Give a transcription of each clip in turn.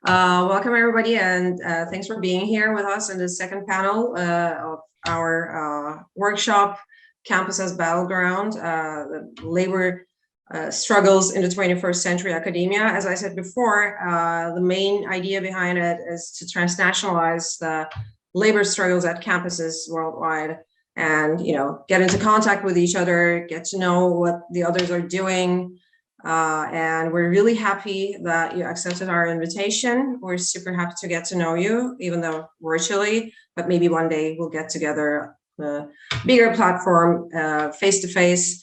Welcome everybody, and thanks for being here with us in the second panel of our workshop, Campus as Battleground, the labor struggles in the 21st century academia. As I said before, the main idea behind it is to transnationalize the labor struggles at campuses worldwide and, get into contact with each other, get to know what the others are doing. And we're really happy that you accepted our invitation. We're super happy to get to know you, even though virtually, but maybe one day we'll get together on a bigger platform, face to face.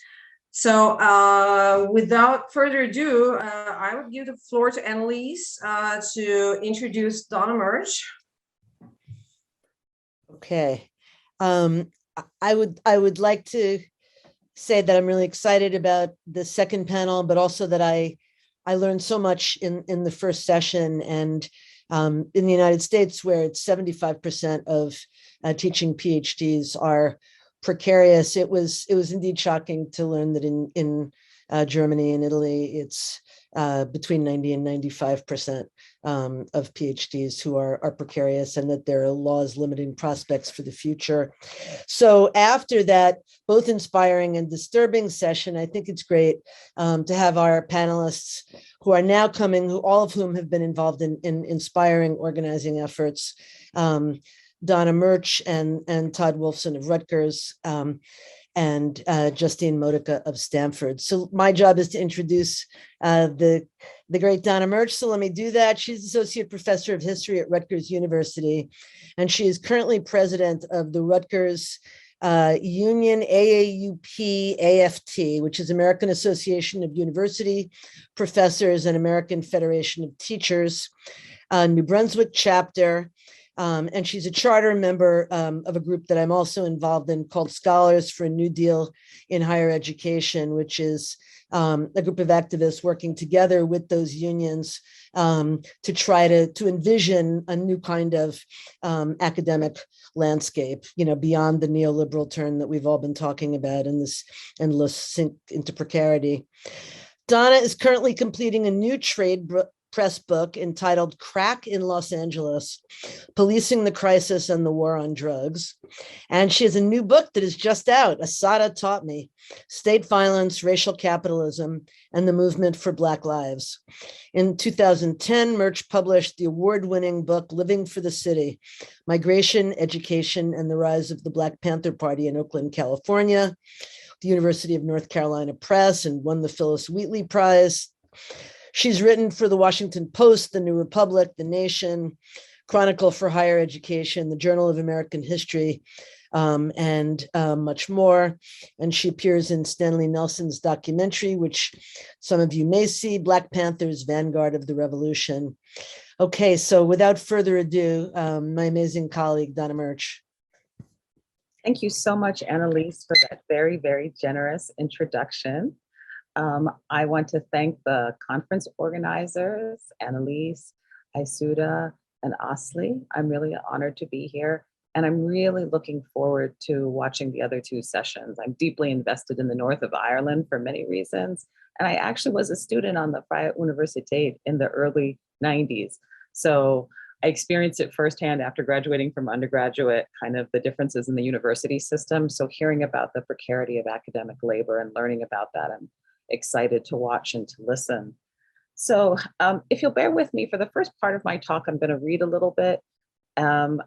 So without further ado, I would give the floor to Annalise to introduce Donna Merge. Okay. I would like to say that I'm really excited about the second panel, but also that I learned so much in the first session, and in the United States, where it's 75% of teaching PhDs are precarious, it was indeed shocking to learn that in Germany and Italy, it's between 90 and 95% of PhDs who are precarious, and that there are laws limiting prospects for the future. So after that, both inspiring and disturbing session, I think it's great to have our panelists who are now coming, all of whom have been involved in inspiring organizing efforts. Donna Merch and Todd Wolfson of Rutgers, and Justine Modica of Stanford. So my job is to introduce the great Donna Merch. So let me do that. She's Associate Professor of History at Rutgers University, and she is currently president of the Rutgers Union AAUP AFT, which is American Association of University Professors and American Federation of Teachers, New Brunswick chapter. And she's a charter member of a group that I'm also involved in called Scholars for a New Deal in Higher Education, which is a group of activists working together with those unions to try to envision a new kind of academic landscape, beyond the neoliberal turn that we've all been talking about and this endless sink into precarity. Donna is currently completing a new trade press book entitled Crack in Los Angeles, Policing the Crisis and the War on Drugs. And she has a new book that is just out, Assata Taught Me, State Violence, Racial Capitalism, and the Movement for Black Lives. In 2010, Merch published the award-winning book, Living for the City, Migration, Education, and the Rise of the Black Panther Party in Oakland, California, the University of North Carolina Press, and won the Phyllis Wheatley Prize. She's written for the Washington Post, the New Republic, The Nation, Chronicle for Higher Education, the Journal of American History, and much more. And she appears in Stanley Nelson's documentary, which some of you may see, Black Panthers, Vanguard of the Revolution. Okay, so without further ado, my amazing colleague, Donna Merch. Thank you so much, Annalise, for that very, very generous introduction. I want to thank the conference organizers, Annalise, Isuda, and Asli. I'm really honored to be here, and I'm really looking forward to watching the other two sessions. I'm deeply invested in the north of Ireland for many reasons, and I actually was a student on the Freie Universität in the early 90s. So I experienced it firsthand after graduating from undergraduate, kind of the differences in the university system. So hearing about the precarity of academic labor and learning about that, I'm excited to watch and to listen. So if you'll bear with me for the first part of my talk, I'm going to read a little bit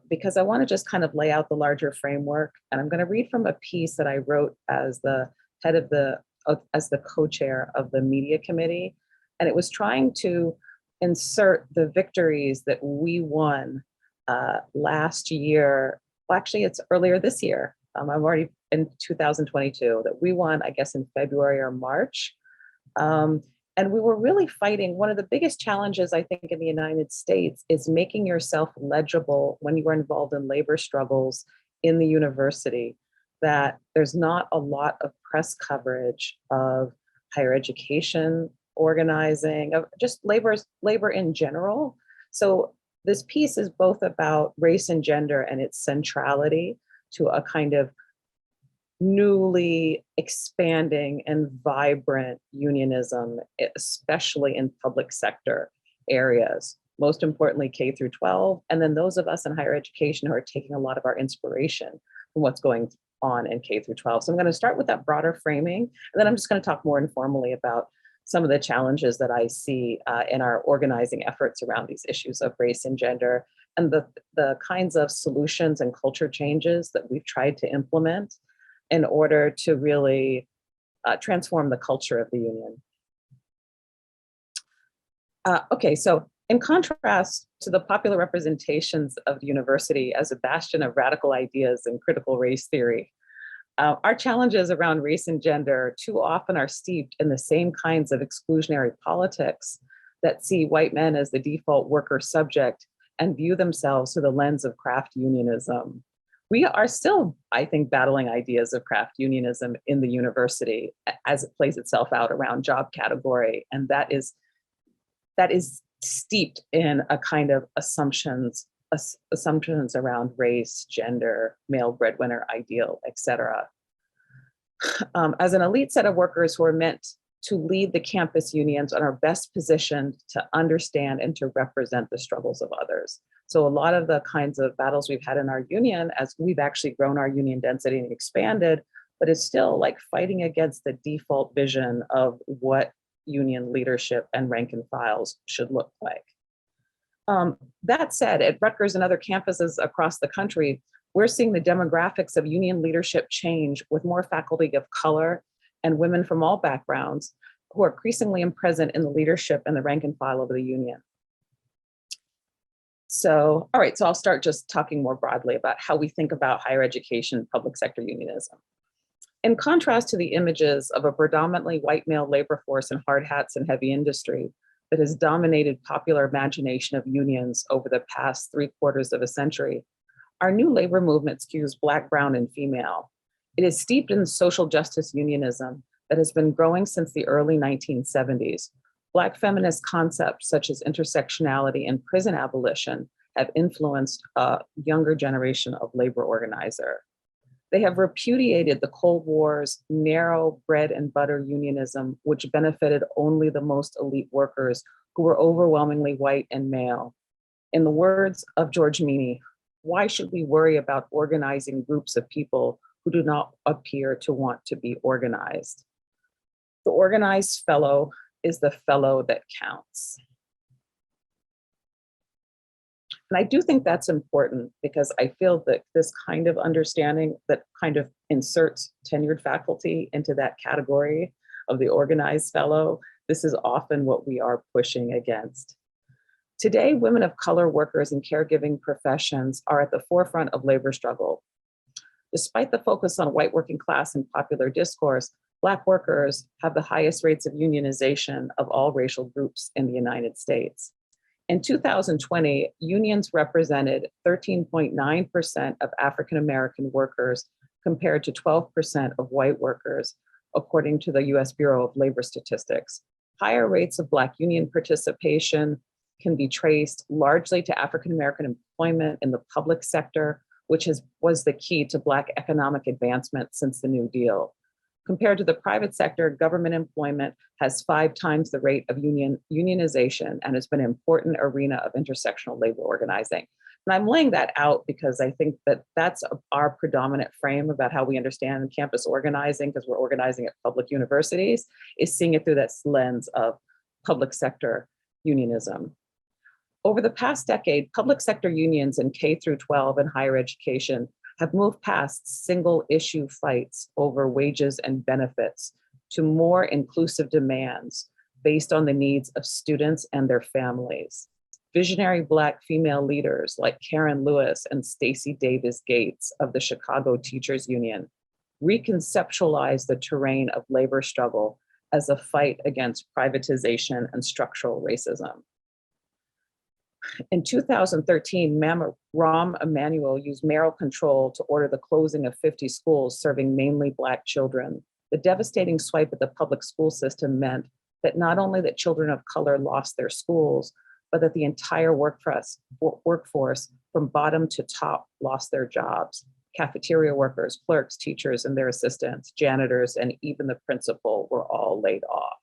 because I want to just kind of lay out the larger framework. And I'm going to read from a piece that I wrote as the head of as the co-chair of the media committee. And it was trying to insert the victories that we won last year. Well, actually, it's earlier this year. I'm already in 2022 that we won, I guess, in February or March. And we were really fighting. One of the biggest challenges, I think, in the United States is making yourself legible when you were involved in labor struggles in the university, that there's not a lot of press coverage of higher education organizing, of just labor in general. So this piece is both about race and gender and its centrality to a kind of newly expanding and vibrant unionism, especially in public sector areas most importantly, K through 12, and then those of us in higher education who are taking a lot of our inspiration from what's going on in K through 12. So I'm going to start with that broader framing, and then I'm just going to talk more informally about some of the challenges that I see in our organizing efforts around these issues of race and gender, and the kinds of solutions and culture changes that we've tried to implement in order to really transform the culture of the union. Okay, so in contrast to the popular representations of the university as a bastion of radical ideas and critical race theory, our challenges around race and gender too often are steeped in the same kinds of exclusionary politics that see white men as the default worker subject and view themselves through the lens of craft unionism. We are still, I think, battling ideas of craft unionism in the university as it plays itself out around job category, and that is steeped in a kind of assumptions around race, gender, male breadwinner ideal, etc. As an elite set of workers who are meant to lead the campus unions and are best positioned to understand and to represent the struggles of others. So a lot of the kinds of battles we've had in our union, as we've actually grown our union density and expanded, but it's still like fighting against the default vision of what union leadership and rank and files should look like. That said, at Rutgers and other campuses across the country, we're seeing the demographics of union leadership change with more faculty of color and women from all backgrounds who are increasingly present in the leadership and the rank and file of the union. So, all right, so I'll start just talking more broadly about how we think about higher education, public sector unionism. In contrast to the images of a predominantly white male labor force in hard hats and heavy industry that has dominated popular imagination of unions over the past 3/4 of a century, our new labor movement skews Black, brown, and female. It is steeped in social justice unionism that has been growing since the early 1970s. Black feminist concepts such as intersectionality and prison abolition have influenced a younger generation of labor organizer. They have repudiated the Cold War's narrow bread and butter unionism, which benefited only the most elite workers who were overwhelmingly white and male. In the words of George Meany, why should we worry about organizing groups of people who do not appear to want to be organized? The organized fellow is the fellow that counts. And I do think that's important because I feel that this kind of understanding that kind of inserts tenured faculty into that category of the organized fellow, this is often what we are pushing against. Today, women of color workers in caregiving professions are at the forefront of labor struggle. Despite the focus on white working class in popular discourse, Black workers have the highest rates of unionization of all racial groups in the United States. In 2020, unions represented 13.9% of African-American workers compared to 12% of white workers, according to the US Bureau of Labor Statistics. Higher rates of Black union participation can be traced largely to African-American employment in the public sector, which was the key to Black economic advancement since the New Deal. Compared to the private sector, government employment has 5 times the rate of unionization and has been an important arena of intersectional labor organizing. And I'm laying that out because I think that that's our predominant frame about how we understand campus organizing, because we're organizing at public universities, is seeing it through this lens of public sector unionism. Over the past decade, public sector unions in K through 12 and higher education have moved past single issue fights over wages and benefits to more inclusive demands based on the needs of students and their families. Visionary Black female leaders like Karen Lewis and Stacey Davis Gates of the Chicago Teachers Union reconceptualized the terrain of labor struggle as a fight against privatization and structural racism. In 2013, Rahm Emanuel used mayoral control to order the closing of 50 schools serving mainly Black children. The devastating swipe at the public school system meant that not only that children of color lost their schools, but that the entire workforce from bottom to top lost their jobs. Cafeteria workers, clerks, teachers, and their assistants, janitors, and even the principal were all laid off.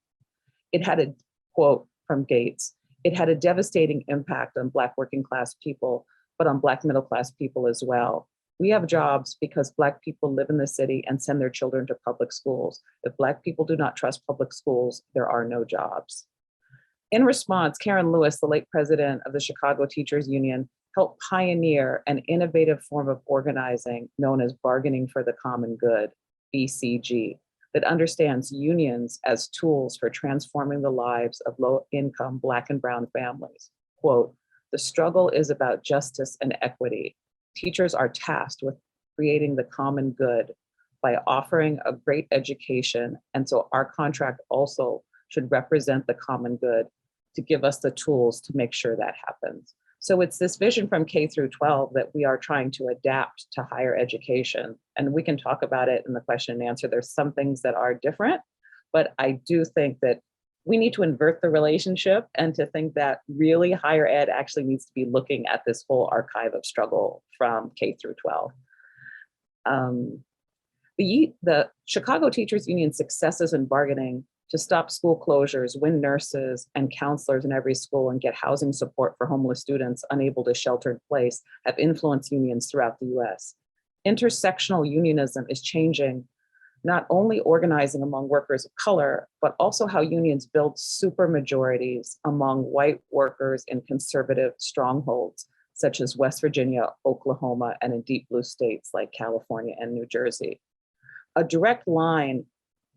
It had a quote from Gates. It had a devastating impact on Black working class people, but on Black middle class people as well. We have jobs because Black people live in the city and send their children to public schools. If Black people do not trust public schools, there are no jobs. In response, Karen Lewis, the late president of the Chicago Teachers Union, helped pioneer an innovative form of organizing known as bargaining for the common good, BCG, that understands unions as tools for transforming the lives of low-income Black and brown families. Quote, "The struggle is about justice and equity. Teachers are tasked with creating the common good by offering a great education, and so our contract also should represent the common good to give us the tools to make sure that happens." So it's this vision from K through 12 that we are trying to adapt to higher education. And we can talk about it in the question and answer. There's some things that are different, but I do think that we need to invert the relationship and to think that really higher ed actually needs to be looking at this whole archive of struggle from K through 12. The Chicago Teachers Union successes in bargaining to stop school closures, win nurses and counselors in every school, and get housing support for homeless students unable to shelter in place have influenced unions throughout the US. Intersectional unionism is changing not only organizing among workers of color, but also how unions build supermajorities among white workers in conservative strongholds, such as West Virginia, Oklahoma, and in deep blue states like California and New Jersey. A direct line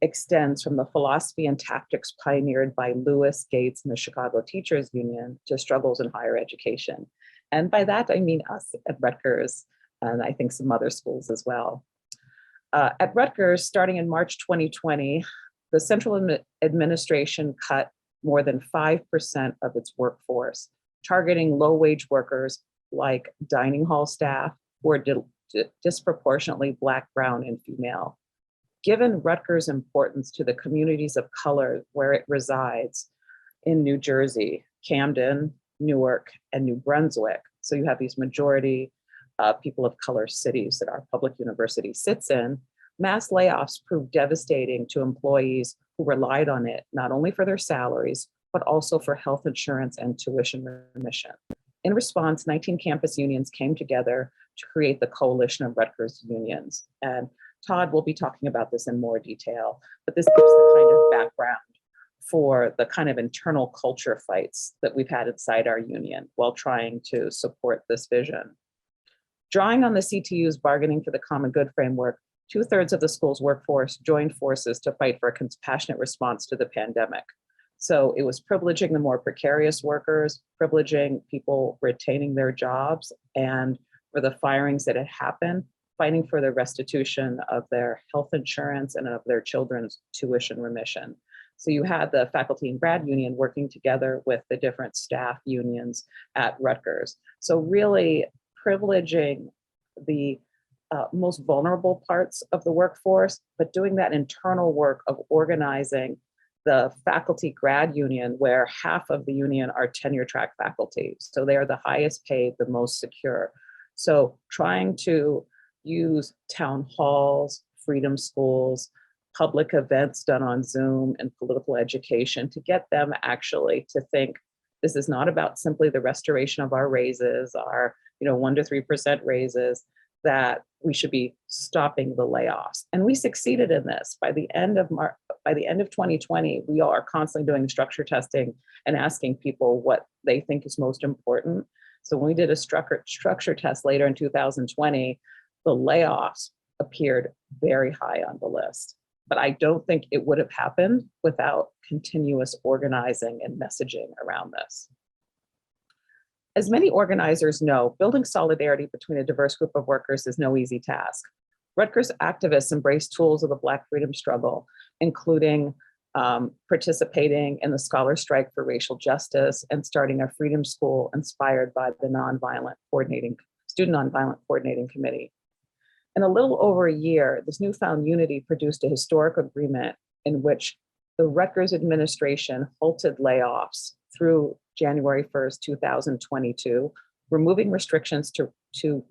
extends from the philosophy and tactics pioneered by Lewis, Gates, and the Chicago Teachers Union to struggles in higher education. And by that, I mean us at Rutgers, and I think some other schools as well. At Rutgers, starting in March 2020, the central administration cut more than 5% of its workforce, targeting low-wage workers like dining hall staff who are disproportionately Black, brown, and female. Given Rutgers' importance to the communities of color where it resides in New Jersey, Camden, Newark, and New Brunswick, so you have these majority people of color cities that our public university sits in, mass layoffs proved devastating to employees who relied on it, not only for their salaries, but also for health insurance and tuition remission. In response, 19 campus unions came together to create the Coalition of Rutgers Unions. And Todd will be talking about this in more detail, but this gives the kind of background for the kind of internal culture fights that we've had inside our union while trying to support this vision. Drawing on the CTU's bargaining for the common good framework, 2/3 of the school's workforce joined forces to fight for a compassionate response to the pandemic. So it was privileging the more precarious workers, privileging people retaining their jobs, and for the firings that had happened, fighting for the restitution of their health insurance and of their children's tuition remission. So you had the faculty and grad union working together with the different staff unions at Rutgers. So really privileging the most vulnerable parts of the workforce, but doing that internal work of organizing the faculty grad union, where half of the union are tenure track faculty. So they are the highest paid, the most secure. So trying to use town halls, freedom schools, public events done on Zoom, and political education to get them actually to think this is not about simply the restoration of our raises, our 1 to 3% raises, that we should be stopping the layoffs. And we succeeded in this. By the end of 2020, we are constantly doing structure testing and asking people what they think is most important. So when we did a structure test later in 2020, the layoffs appeared very high on the list. But I don't think it would have happened without continuous organizing and messaging around this. As many organizers know, building solidarity between a diverse group of workers is no easy task. Rutgers activists embraced tools of the Black freedom struggle, including participating in the scholar strike for racial justice and starting a freedom school inspired by the Student Nonviolent Coordinating Committee. In a little over a year, this newfound unity produced a historic agreement in which the Rutgers administration halted layoffs through January 1st, 2022, removing restrictions to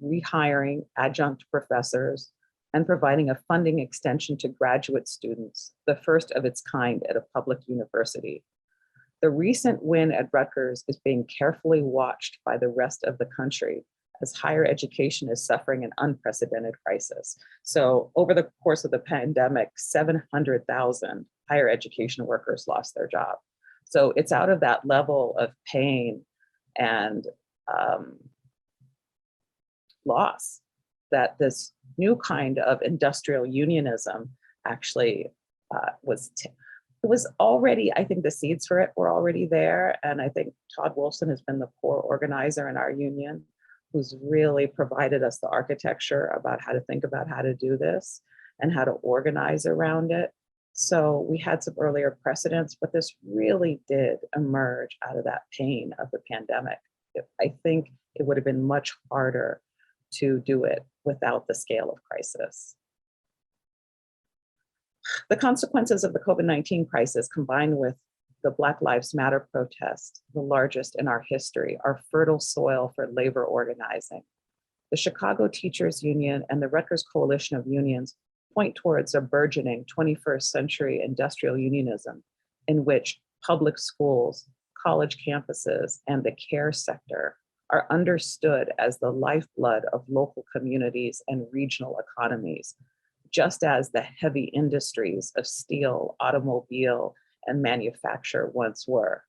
rehiring adjunct professors and providing a funding extension to graduate students, the first of its kind at a public university. The recent win at Rutgers is being carefully watched by the rest of the country as higher education is suffering an unprecedented crisis. So over the course of the pandemic, 700,000 higher education workers lost their job. So it's out of that level of pain and loss that this new kind of industrial unionism actually it was already, I think the seeds for it were already there. And I think Todd Wolfson has been the core organizer in our union, who's really provided us the architecture about how to think about how to do this and how to organize around it. So we had some earlier precedents, but this really did emerge out of that pain of the pandemic. I think it would have been much harder to do it without the scale of crisis. The consequences of the COVID-19 crisis, combined with the Black Lives Matter protest, the largest in our history, are fertile soil for labor organizing. The Chicago Teachers Union and the Rutgers Coalition of Unions point towards a burgeoning 21st century industrial unionism in which public schools, college campuses, and the care sector are understood as the lifeblood of local communities and regional economies, just as the heavy industries of steel, automobile, and manufacture once were.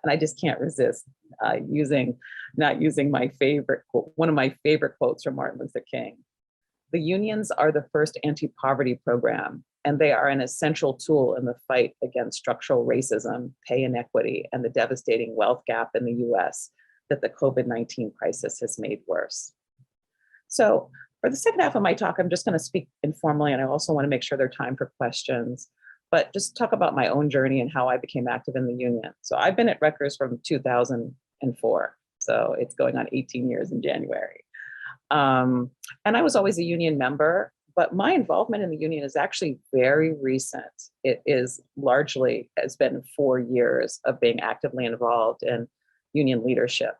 And I just can't resist not using my favorite quote, one of my favorite quotes from Martin Luther King. The unions are the first anti-poverty program, and they are an essential tool in the fight against structural racism, pay inequity, and the devastating wealth gap in the US that the COVID-19 crisis has made worse. So for the second half of my talk, I'm just going to speak informally, and I also want to make sure there's time for questions, but just talk about my own journey and how I became active in the union. So I've been at Rutgers from 2004, so it's going on 18 years in January. And I was always a union member, but my involvement in the union is actually very recent. It is largely has been 4 years of being actively involved in union leadership.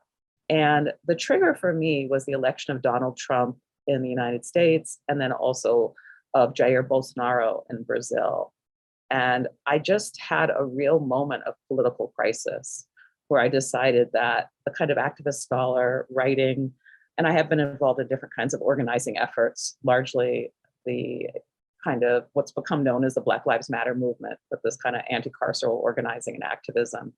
And the trigger for me was the election of Donald Trump in the United States, and then also of Jair Bolsonaro in Brazil. And I just had a real moment of political crisis where I decided that the kind of activist scholar writing, and I have been involved in different kinds of organizing efforts, largely the kind of what's become known as the Black Lives Matter movement, but this kind of anti-carceral organizing and activism.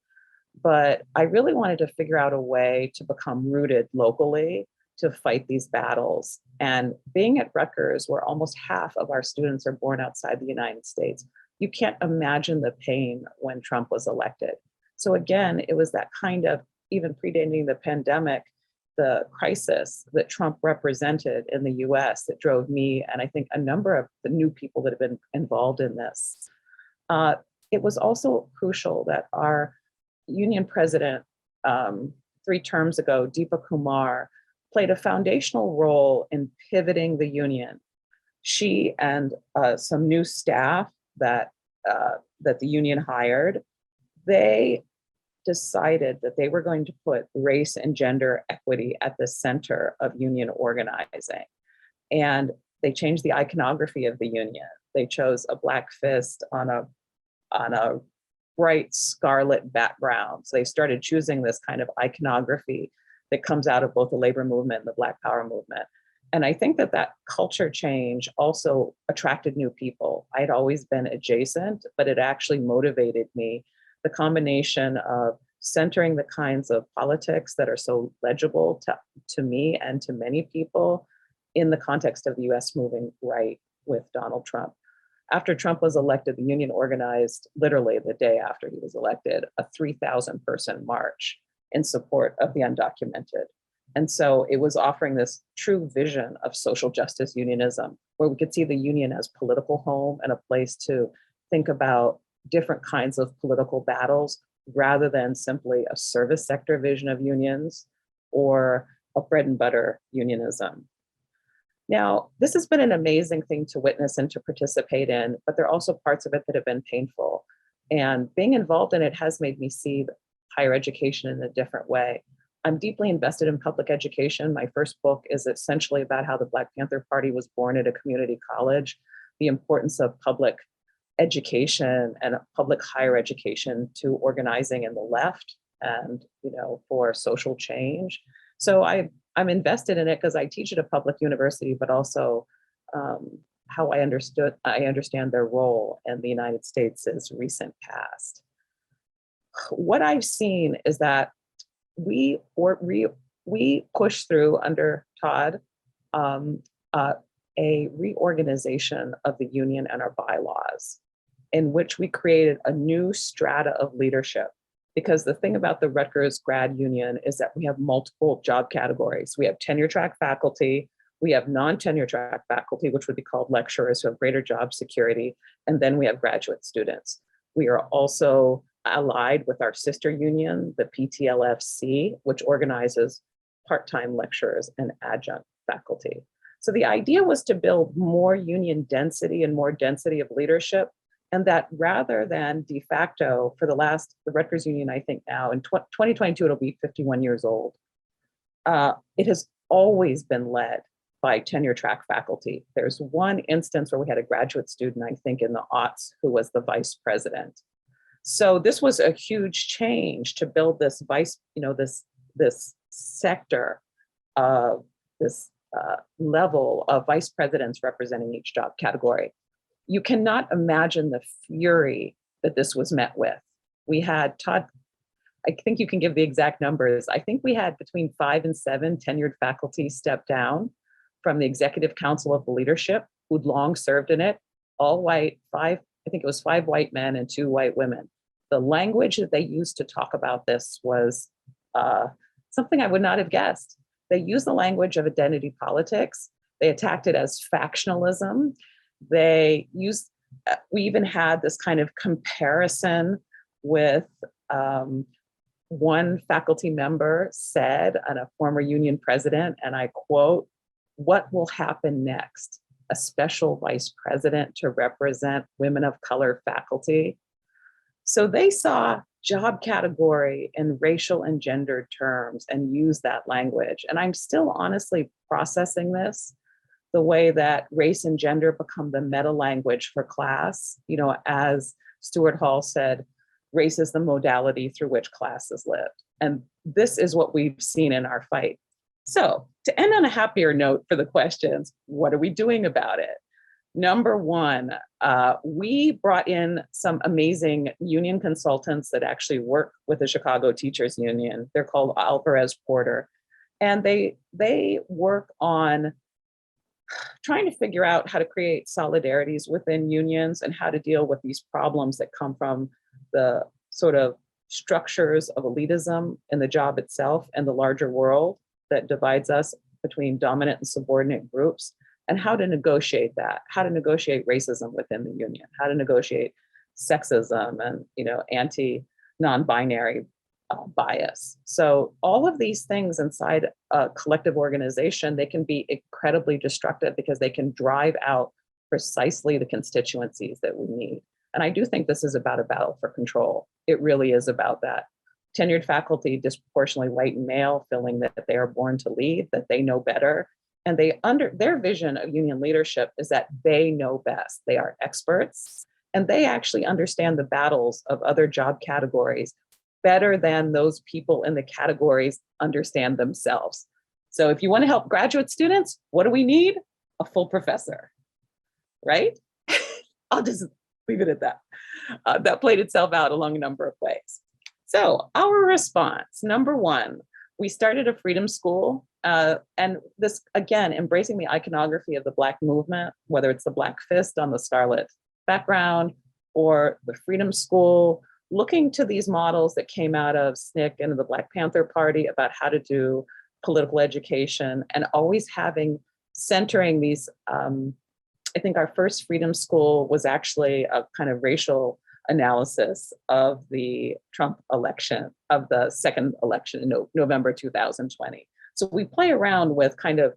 But I really wanted to figure out a way to become rooted locally to fight these battles. And being at Rutgers, where almost half of our students are born outside the United States, you can't imagine the pain when Trump was elected. So again, it was that kind of, even predating the pandemic, the crisis that Trump represented in the US that drove me, and I think a number of the new people that have been involved in this. It was also crucial that our union president 3 terms ago, Deepa Kumar, played a foundational role in pivoting the union. She and some new staff that the union hired, they decided that they were going to put race and gender equity at the center of union organizing. And they changed the iconography of the union. They chose a black fist on a bright scarlet background. So they started choosing this kind of iconography that comes out of both the labor movement and the Black Power movement. And I think that that culture change also attracted new people. I had always been adjacent, but it actually motivated me. The combination of centering the kinds of politics that are so legible to me and to many people in the context of the US moving right with Donald Trump. After Trump was elected, the union organized, literally the day after he was elected, a 3,000 person march in support of the undocumented. And so it was offering this true vision of social justice unionism, where we could see the union as political home and a place to think about different kinds of political battles rather than simply a service sector vision of unions or a bread and butter unionism. Now, this has been an amazing thing to witness and to participate in, but there are also parts of it that have been painful. And being involved in it has made me see higher education in a different way. I'm deeply invested in public education. My first book is essentially about how the Black Panther Party was born at a community college, the importance of public education and public higher education to organizing in the left and, for social change. So I'm invested in it because I teach at a public university, but also how I understand their role in the United States' recent past. What I've seen is that we pushed through under Todd a reorganization of the union and our bylaws, in which we created a new strata of leadership. Because the thing about the Rutgers grad union is that we have multiple job categories. We have tenure track faculty, we have non-tenure track faculty, which would be called lecturers who have greater job security, and then we have graduate students. We are also allied with our sister union, the PTLFC, which organizes part-time lecturers and adjunct faculty. So the idea was to build more union density and more density of leadership, and that rather than de facto for the Rutgers Union, I think now in 2022, it'll be 51 years old. It has always been led by tenure track faculty. There's one instance where we had a graduate student, I think in the aughts, who was the vice president. So this was a huge change to build this this sector of this level of vice presidents representing each job category. You cannot imagine the fury that this was met with. We had, Todd, I think you can give the exact numbers. I think we had between 5 and 7 tenured faculty step down from the executive council of the leadership who'd long served in it, all white, I think it was 5 white men and 2 white women. The language that they used to talk about this was something I would not have guessed. They used the language of identity politics. They attacked it as factionalism. We even had this kind of comparison with one faculty member said, and a former union president, and I quote, "What will happen next? A special vice president to represent women of color faculty?" So they saw job category in racial and gendered terms and used that language. And I'm still honestly processing this, the way that race and gender become the meta language for class. As Stuart Hall said, race is the modality through which class is lived. And this is what we've seen in our fight. So to end on a happier note for the questions, what are we doing about it? Number one, we brought in some amazing union consultants that actually work with the Chicago Teachers Union. They're called Alvarez Porter. And they work on trying to figure out how to create solidarities within unions and how to deal with these problems that come from the sort of structures of elitism in the job itself and the larger world that divides us between dominant and subordinate groups, and how to negotiate that, how to negotiate racism within the union, how to negotiate sexism and anti-non-binary bias. So all of these things inside a collective organization, they can be incredibly destructive because they can drive out precisely the constituencies that we need. And I do think this is about a battle for control. It really is about that. Tenured faculty, disproportionately white and male, feeling that they are born to lead, that they know better. And their vision of union leadership is that they know best. They are experts, and they actually understand the battles of other job categories better than those people in the categories understand themselves. So if you want to help graduate students, what do we need? A full professor, right? I'll just leave it at that. That played itself out along a number of ways. So our response, number one, we started a freedom school. And this, again, embracing the iconography of the Black movement, whether it's the Black fist on the scarlet background or the Freedom School, looking to these models that came out of SNCC and the Black Panther Party about how to do political education, and always centering these, I think our first Freedom School was actually a kind of racial analysis of the Trump election, of the second election in November 2020. So we play around with kind of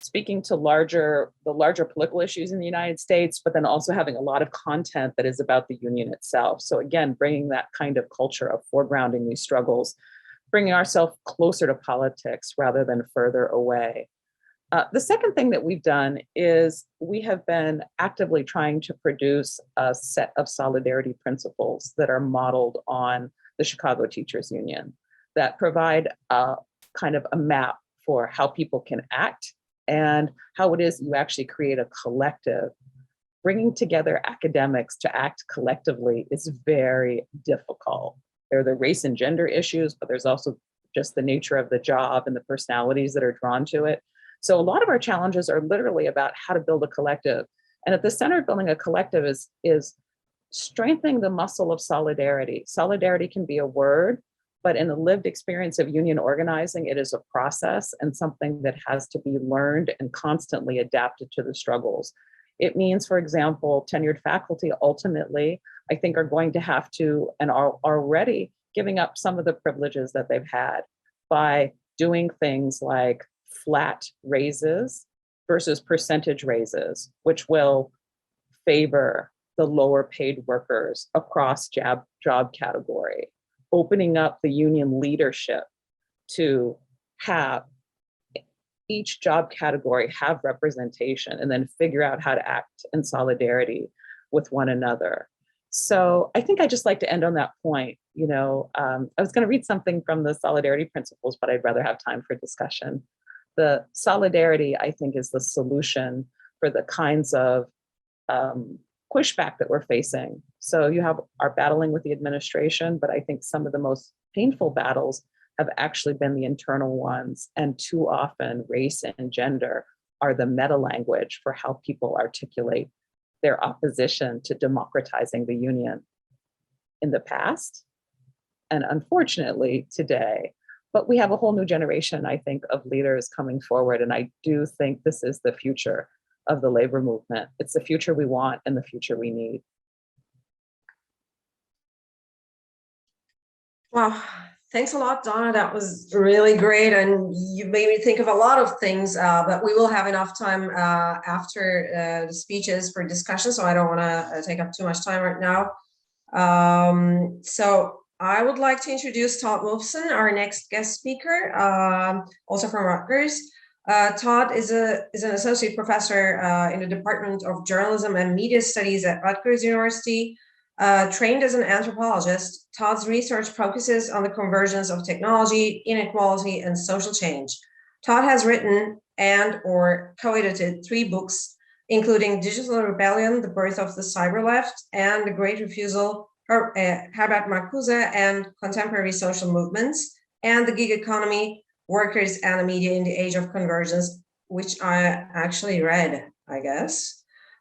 speaking to the larger political issues in the United States, but then also having a lot of content that is about the union itself. So again, bringing that kind of culture of foregrounding these struggles, bringing ourselves closer to politics rather than further away. The second thing that we've done is we have been actively trying to produce a set of solidarity principles that are modeled on the Chicago Teachers Union that provide a kind of a map for how people can act and how it is you actually create a collective. Bringing together academics to act collectively is very difficult. There are the race and gender issues, but there's also just the nature of the job and the personalities that are drawn to it. So a lot of our challenges are literally about how to build a collective. And at the center of building a collective is strengthening the muscle of solidarity. Solidarity can be a word, but in the lived experience of union organizing, it is a process and something that has to be learned and constantly adapted to the struggles. It means, for example, tenured faculty ultimately, I think, are going to have to and are already giving up some of the privileges that they've had by doing things like flat raises versus percentage raises, which will favor the lower paid workers across job category, opening up the union leadership to have each job category have representation and then figure out how to act in solidarity with one another. So I think I just like to end on that point. I was going to read something from the solidarity principles, but I'd rather have time for discussion. The solidarity, I think, is the solution for the kinds of pushback that we're facing. So you have our battling with the administration, but I think some of the most painful battles have actually been the internal ones. And too often race and gender are the meta language for how people articulate their opposition to democratizing the union in the past, and unfortunately today. But we have a whole new generation, I think, of leaders coming forward. And I do think this is the future of the labor movement. It's the future we want and the future we need. Wow, thanks a lot, Donna. That was really great. And you made me think of a lot of things, but we will have enough time after the speeches for discussion. So I don't want to take up too much time right now. So I would like to introduce Todd Wolfson, our next guest speaker, also from Rutgers. Todd is an associate professor in the Department of Journalism and Media Studies at Rutgers University. Trained as an anthropologist, Todd's research focuses on the convergence of technology, inequality, and social change. Todd has written and/or co-edited 3 books, including Digital Rebellion, The Birth of the Cyber Left, and The Great Refusal, Herbert Marcuse and Contemporary Social Movements, and The Gig Economy, Workers and the Media in the Age of Convergence, which I actually read, I guess.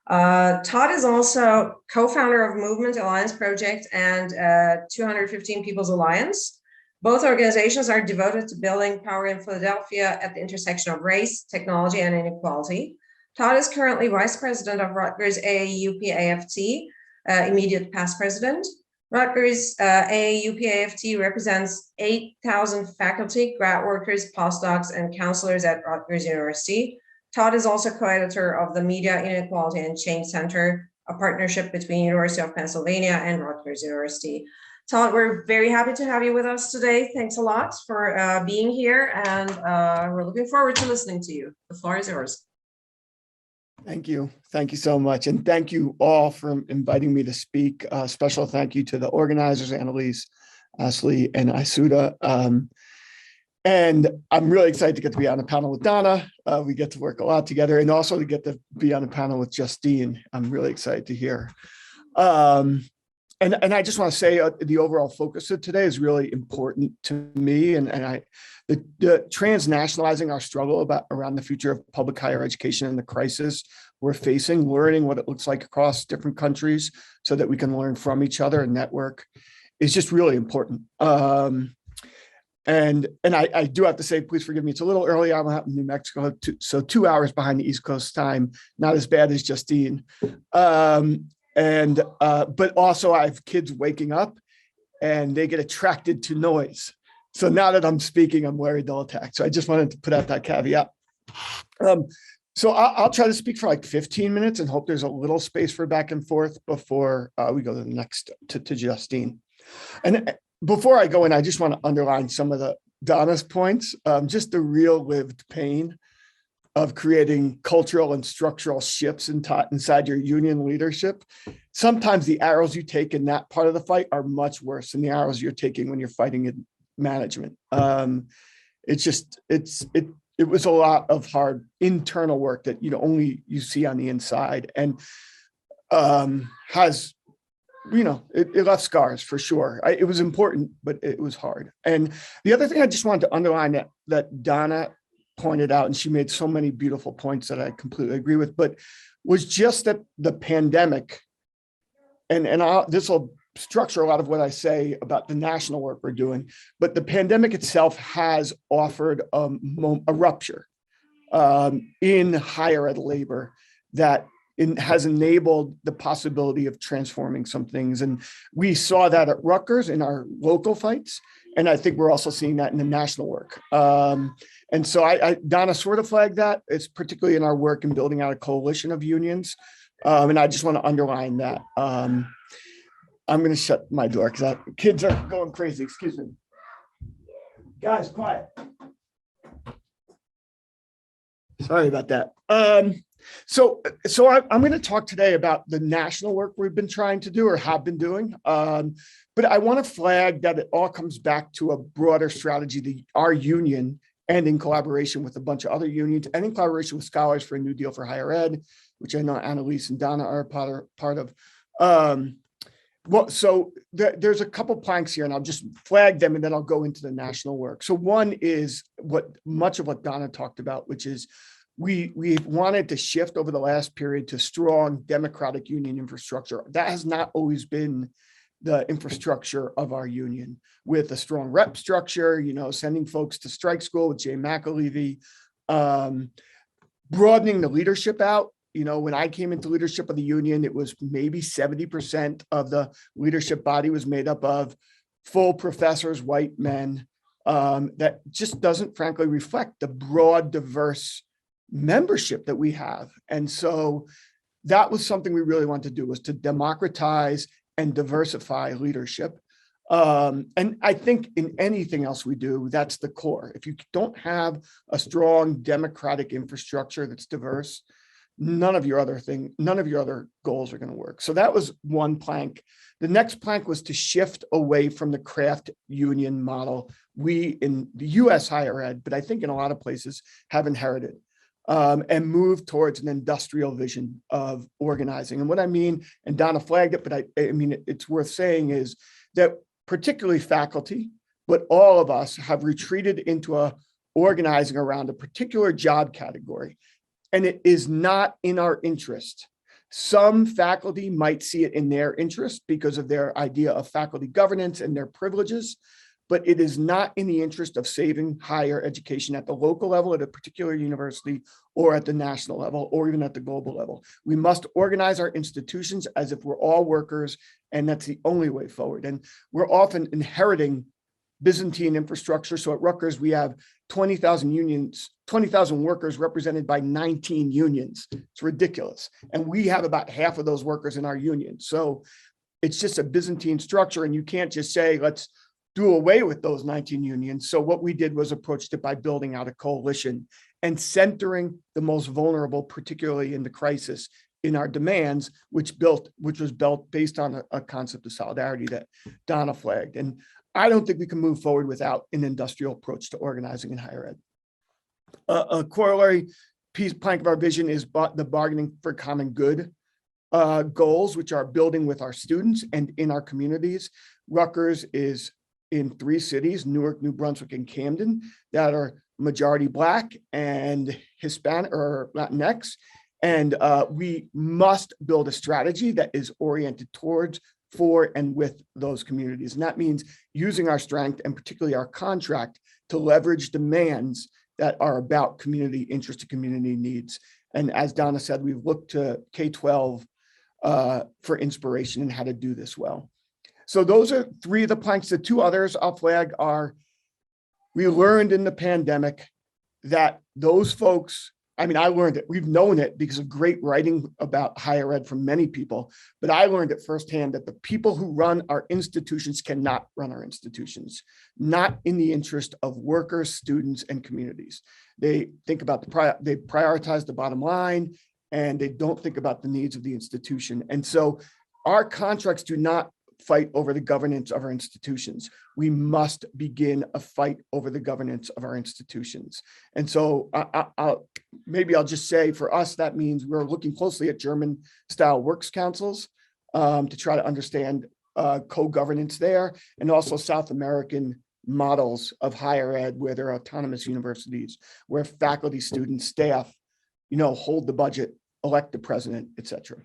Todd is also co-founder of Movement Alliance Project and 215 People's Alliance. Both organizations are devoted to building power in Philadelphia at the intersection of race, technology, and inequality. Todd is currently Vice President of Rutgers AAUP-AFT, immediate past president. Rutgers AAUP-AFT represents 8,000 faculty, grad workers, postdocs, and counselors at Rutgers University. Todd is also co-editor of the Media Inequality and Change Center, a partnership between University of Pennsylvania and Rutgers University. Todd, we're very happy to have you with us today. Thanks a lot for being here, and we're looking forward to listening to you. The floor is yours. Thank you. Thank you so much. And thank you all for inviting me to speak. Special thank you to the organizers, Annalise, Ashley, and Isuda. And I'm really excited to get to be on a panel with Donna. We get to work a lot together, and also to get to be on a panel with Justine. I'm really excited to hear. And I just want to say the overall focus of today is really important to me. And the transnationalizing our struggle around the future of public higher education and the crisis we're facing, learning what it looks like across different countries so that we can learn from each other and network is just really important. And I do have to say, please forgive me, it's a little early. I'm out in New Mexico, so 2 hours behind the East Coast time, not as bad as Justine. But also I have kids waking up and they get attracted to noise. So now that I'm speaking, I'm worried they'll attack. So I just wanted to put out that caveat. So I'll try to speak for like 15 minutes and hope there's a little space for back and forth before we go to the next to Justine. And before I go in, I just want to underline some of Donna's points, just the real lived pain of creating cultural and structural shifts inside your union leadership, sometimes the arrows you take in that part of the fight are much worse than the arrows you're taking when you're fighting in management. It was a lot of hard internal work that you see on the inside, and has, it left scars for sure. It was important, but it was hard. And the other thing I just wanted to underline that Donna pointed out, and she made so many beautiful points that I completely agree with, but was just that the pandemic, and this will structure a lot of what I say about the national work we're doing, but the pandemic itself has offered a rupture in higher ed labor that has enabled the possibility of transforming some things. And we saw that at Rutgers in our local fights. And I think we're also seeing that in the national work. And so Donna sort of flagged that. It's particularly in our work in building out a coalition of unions. And I just want to underline that. I'm going to shut my door because kids are going crazy. Excuse me. Guys, quiet. Sorry about that. So I'm going to talk today about the national work we've been trying to do or have been doing. But I want to flag that it all comes back to a broader strategy, our union, and in collaboration with a bunch of other unions, and in collaboration with Scholars for a New Deal for Higher Ed, which I know Annalise and Donna are part of. So there's a couple planks here, and I'll just flag them, and then I'll go into the national work. So one is much of what Donna talked about, which is we've wanted to shift over the last period to strong democratic union infrastructure. That has not always been the infrastructure of our union, with a strong rep structure, sending folks to strike school with Jay McAlevey, broadening the leadership out. When I came into leadership of the union, it was maybe 70% of the leadership body was made up of full professors, white men. That just doesn't frankly reflect the broad, diverse membership that we have. And so that was something we really wanted to do, was to democratize and diversify leadership. And I think in anything else we do, that's the core. If you don't have a strong democratic infrastructure that's diverse, none of your other goals are going to work. So that was one plank. The next plank was to shift away from the craft union model we in the US higher ed, but I think in a lot of places have inherited, and move towards an industrial vision of organizing. And what I mean, and Donna flagged it, but I mean, it's worth saying, is that particularly faculty, but all of us have retreated into organizing around a particular job category. And it is not in our interest. Some faculty might see it in their interest because of their idea of faculty governance and their privileges, but it is not in the interest of saving higher education at the local level at a particular university, or at the national level, or even at the global level. We must organize our institutions as if we're all workers, and that's the only way forward. And we're often inheriting Byzantine infrastructure. So at Rutgers, we have 20,000 unions, 20,000 workers represented by 19 unions. It's ridiculous. And we have about half of those workers in our union. So it's just a Byzantine structure, and you can't just say, let's do away with those 19 unions. So what we did was approached it by building out a coalition and centering the most vulnerable, particularly in the crisis, in our demands, which was built based on a concept of solidarity that Donna flagged. And I don't think we can move forward without an industrial approach to organizing in higher ed. A corollary plank of our vision is the bargaining for common good goals, which are building with our students and in our communities. Rutgers is in 3 cities, Newark, New Brunswick, and Camden, that are majority Black and Hispanic or Latinx. And we must build a strategy that is oriented towards, for, and with those communities. And that means using our strength, and particularly our contract, to leverage demands that are about community interest and community needs. And as Donna said, we've looked to K-12 for inspiration in how to do this well. So those are 3 of the planks. The 2 others I'll flag are, we learned in the pandemic that those folks I mean, I learned it. We've known it because of great writing about higher ed from many people, but I learned it firsthand that the people who run our institutions cannot run our institutions, not in the interest of workers, students, and communities. They think about they prioritize the bottom line, and they don't think about the needs of the institution. And so our contracts do not fight over the governance of our institutions. We must begin a fight over the governance of our institutions. And so maybe I'll just say for us, that means we're looking closely at German style works councils to try to understand co-governance there, and also South American models of higher ed where there are autonomous universities, where faculty, students, staff, hold the budget, elect the president, et cetera.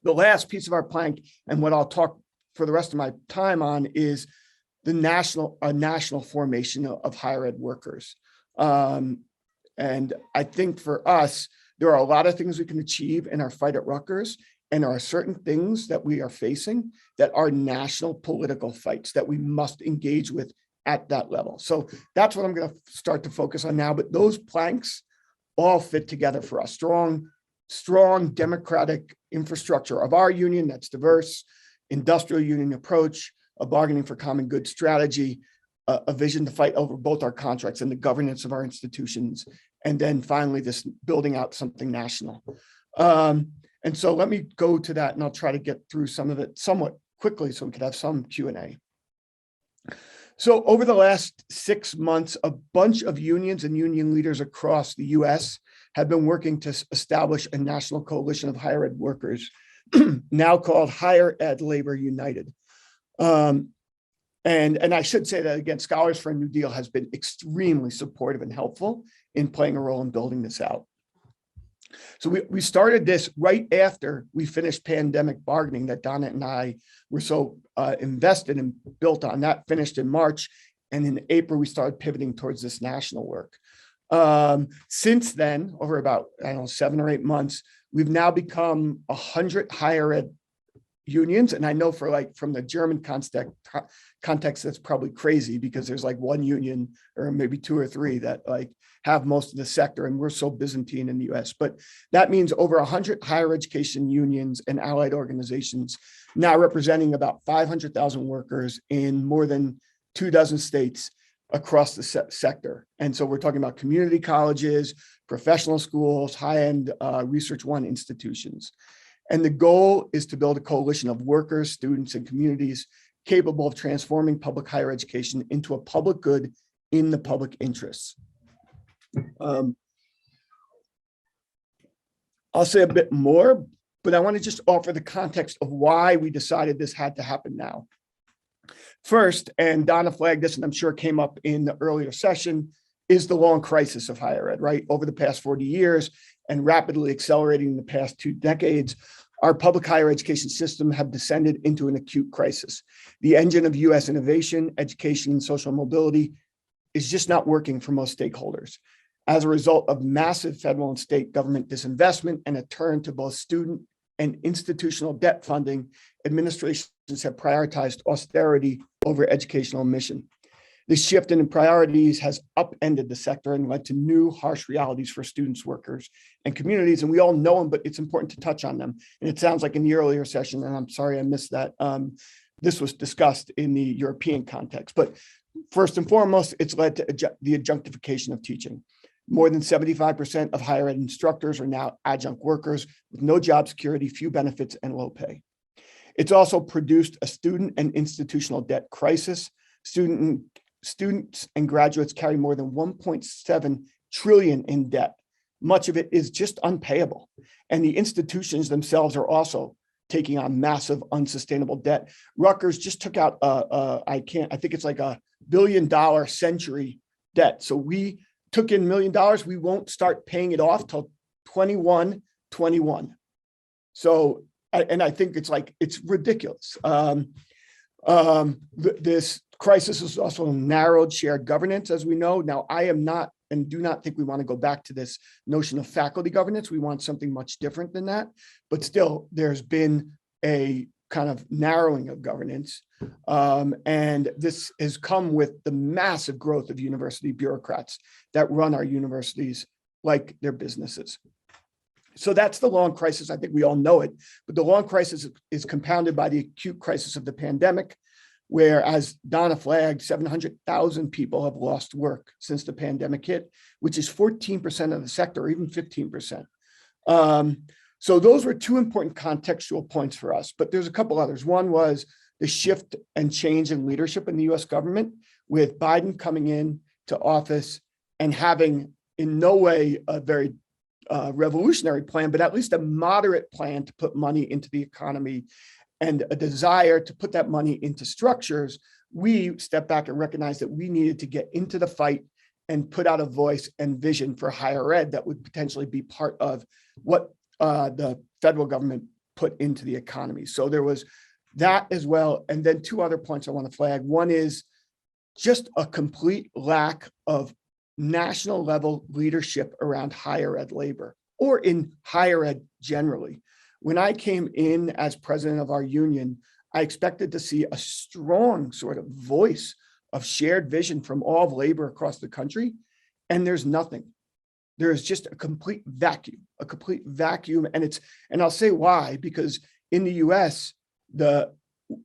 The last piece of our plank, and what I'll talk for the rest of my time on, is the national formation of higher ed workers. And I think for us, there are a lot of things we can achieve in our fight at Rutgers, and there are certain things that we are facing that are national political fights that we must engage with at that level. So that's what I'm going to start to focus on now. But those planks all fit together for us. Strong democratic infrastructure of our union that's diverse, industrial union approach, a bargaining for common good strategy, a vision to fight over both our contracts and the governance of our institutions, and then finally this building out something national. And so let me go to that, and I'll try to get through some of it somewhat quickly so we could have some Q&A. So over the last 6 months, a bunch of unions and union leaders across the US have been working to establish a national coalition of higher ed workers, now called Higher Ed Labor United. And I should say that again, Scholars for a New Deal has been extremely supportive and helpful in playing a role in building this out. So we started this right after we finished pandemic bargaining that Donna and I were so invested and built on. That finished in March. And in April, we started pivoting towards this national work. Since then, over about, 7 or 8 months, we've now become 100 higher ed unions. And I know from the German context, that's probably crazy because there's one union or maybe 2 or 3 that have most of the sector, and we're so Byzantine in the US. But that means over 100 higher education unions and allied organizations, now representing about 500,000 workers in more than 24 states across the sector. And so we're talking about community colleges, professional schools, high-end Research One institutions. And the goal is to build a coalition of workers, students, and communities capable of transforming public higher education into a public good in the public interest. I'll say a bit more, but I want to just offer the context of why we decided this had to happen now. First, and Donna flagged this, and I'm sure it came up in the earlier session, is the long crisis of higher ed, right? Over the past 40 years and rapidly accelerating in the past 2 decades, our public higher education system have descended into an acute crisis. The engine of US innovation, education, and social mobility is just not working for most stakeholders. As a result of massive federal and state government disinvestment and a turn to both student and institutional debt funding, administrations have prioritized austerity over educational mission. This shift in priorities has upended the sector and led to new harsh realities for students, workers, and communities. And we all know them, but it's important to touch on them. And it sounds like in the earlier session, and I'm sorry I missed that, this was discussed in the European context. But first and foremost, it's led to the adjunctification of teaching. More than 75% of higher ed instructors are now adjunct workers with no job security, few benefits, and low pay. It's also produced a student and institutional debt crisis. Students and graduates carry more than 1.7 trillion in debt. Much of it is just unpayable. And the institutions themselves are also taking on massive unsustainable debt. Rutgers just took out I think it's like $1 billion century debt. So we took in $1 million. We won't start paying it off till 21. So, and I think it's ridiculous. This crisis is also narrowed shared governance, as we know. Now, I am not and do not think we want to go back to this notion of faculty governance. We want something much different than that. But still, there's been a kind of narrowing of governance. And this has come with the massive growth of university bureaucrats that run our universities like their businesses. So that's the long crisis. I think we all know it, but the long crisis is compounded by the acute crisis of the pandemic, where, as Donna flagged, 700,000 people have lost work since the pandemic hit, which is 14% of the sector, or even 15%. So those were two important contextual points for us, but there's a couple others. One was the shift and change in leadership in the US government, with Biden coming in to office and having in no way a very revolutionary plan, but at least a moderate plan to put money into the economy and a desire to put that money into structures. We stepped back and recognized that we needed to get into the fight and put out a voice and vision for higher ed that would potentially be part of what the federal government put into the economy. So there was that as well. And then two other points I want to flag. One is just a complete lack of national level leadership around higher ed labor, or in higher ed generally. When I came in as president of our union, I expected to see a strong sort of voice of shared vision from all of labor across the country, and there's nothing. There is just a complete vacuum, and I'll say why, because in the US, the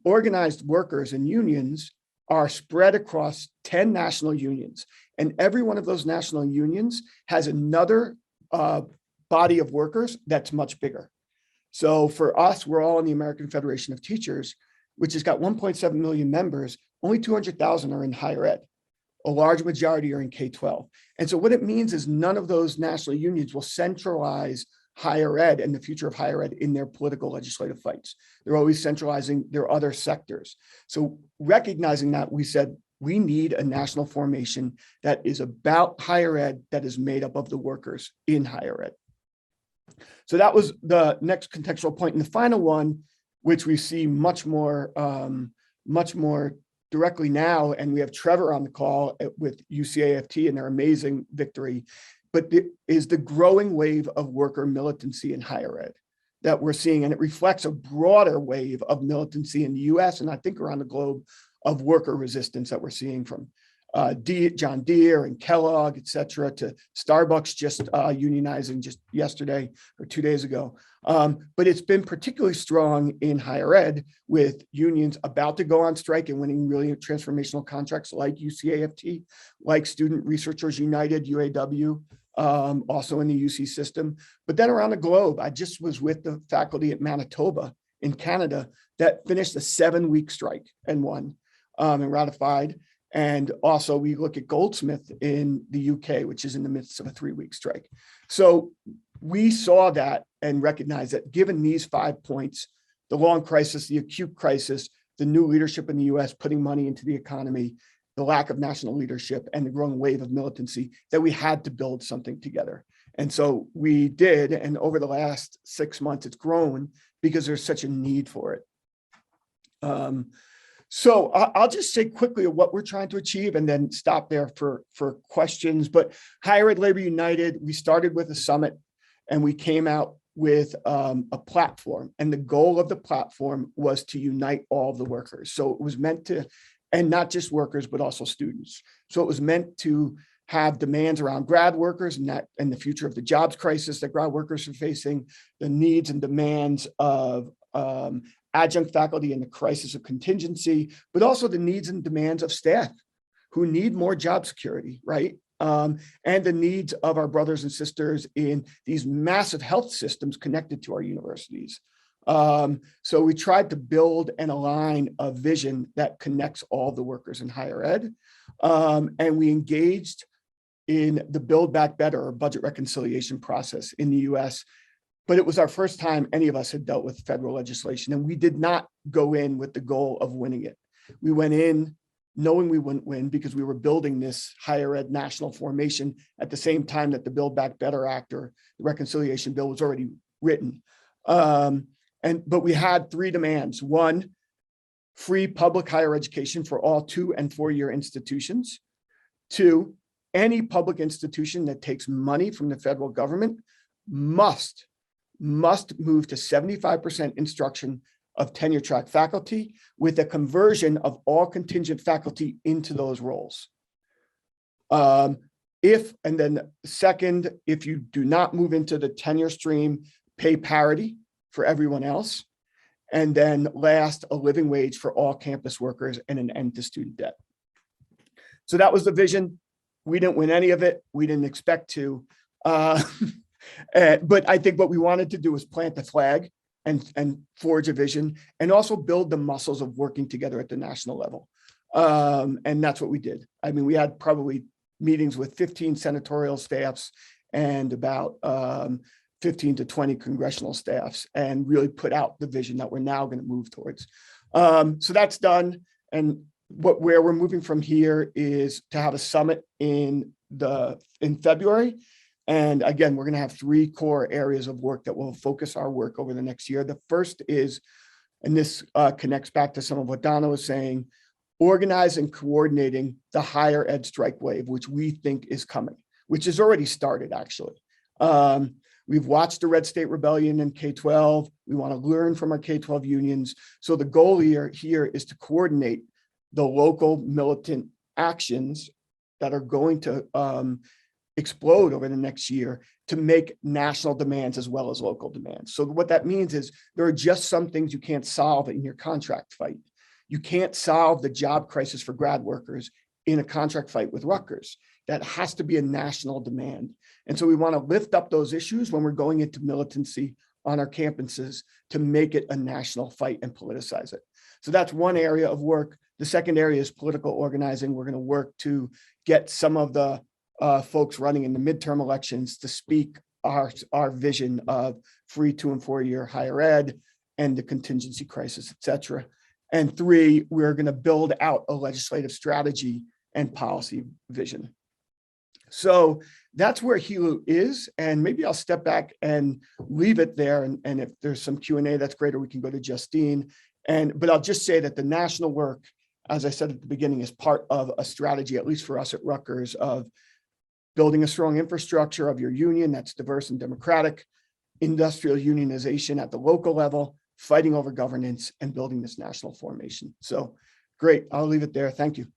organized workers and unions are spread across 10 national unions, and every one of those national unions has another body of workers that's much bigger. So for us, we're all in the American Federation of Teachers, which has got 1.7 million members. Only 200,000 are in higher ed. A large majority are in K-12. And so what it means is none of those national unions will centralize higher ed and the future of higher ed in their political legislative fights. They're always centralizing their other sectors. So recognizing that, we said, we need a national formation that is about higher ed, that is made up of the workers in higher ed. So that was the next contextual point. And the final one, which we see much more directly now, and we have Trevor on the call with UCAFT and their amazing victory, but is the growing wave of worker militancy in higher ed that we're seeing. And it reflects a broader wave of militancy in the US, and I think around the globe, of worker resistance that we're seeing from John Deere and Kellogg, et cetera, to Starbucks just unionizing just yesterday or 2 days ago. But it's been particularly strong in higher ed, with unions about to go on strike and winning really transformational contracts like UCAFT, like Student Researchers United, UAW, also in the UC system. But then around the globe, I just was with the faculty at Manitoba in Canada that finished a 7-week strike and won and ratified. And also we look at Goldsmith in the UK, which is in the midst of a 3-week strike. So we saw that and recognized that given these 5 points, the long crisis, the acute crisis, the new leadership in the US putting money into the economy, the lack of national leadership, and the growing wave of militancy, that we had to build something together. And so we did, and over the last 6 months, it's grown because there's such a need for it. So I'll just say quickly what we're trying to achieve and then stop there for questions. But Higher Ed Labor United, we started with a summit and we came out with a platform. And the goal of the platform was to unite all of the workers. So it was meant to, and not just workers, but also students. So it was meant to have demands around grad workers and the future of the jobs crisis that grad workers are facing, the needs and demands of adjunct faculty and the crisis of contingency, but also the needs and demands of staff who need more job security, right? And the needs of our brothers and sisters in these massive health systems connected to our universities. So we tried to build and align a vision that connects all the workers in higher ed. And we engaged in the Build Back Better, or budget reconciliation process in the US. But it was our first time any of us had dealt with federal legislation, and we did not go in with the goal of winning it. We went in knowing we wouldn't win because we were building this higher ed national formation at the same time that the Build Back Better Act, or the reconciliation bill, was already written. But we had 3 demands. 1, free public higher education for all 2- and 4-year institutions. 2, any public institution that takes money from the federal government must move to 75% instruction of tenure track faculty, with a conversion of all contingent faculty into those roles. And then second, if you do not move into the tenure stream, pay parity for everyone else. And then last, a living wage for all campus workers and an end to student debt. So that was the vision. We didn't win any of it. We didn't expect to. But I think what we wanted to do was plant the flag and forge a vision and also build the muscles of working together at the national level. And that's what we did. I mean, we had probably meetings with 15 senatorial staffs and about 15 to 20 congressional staffs, and really put out the vision that we're now going to move towards. So that's done. And where we're moving from here is to have a summit in February. And again, we're going to have 3 core areas of work that will focus our work over the next year. The first is, and this connects back to some of what Donna was saying, organizing and coordinating the higher ed strike wave, which we think is coming, which has already started, actually. We've watched the Red State Rebellion in K-12. We want to learn from our K-12 unions. So the goal here is to coordinate the local militant actions that are going to explode over the next year to make national demands as well as local demands. So what that means is there are just some things you can't solve in your contract fight. You can't solve the job crisis for grad workers in a contract fight with Rutgers. That has to be a national demand. And so we want to lift up those issues when we're going into militancy on our campuses to make it a national fight and politicize it. So that's one area of work. The second area is political organizing. We're going to work to get some of the folks running in the midterm elections to speak our vision of free 2- and 4-year higher ed and the contingency crisis, et cetera. And 3, we're going to build out a legislative strategy and policy vision. So that's where HELU is. And maybe I'll step back and leave it there. And if there's some Q&A, that's great, or we can go to Justine. But I'll just say that the national work, as I said at the beginning, is part of a strategy, at least for us at Rutgers, of building a strong infrastructure of your union that's diverse and democratic, industrial unionization at the local level, fighting over governance, and building this national formation. So great, I'll leave it there. Thank you.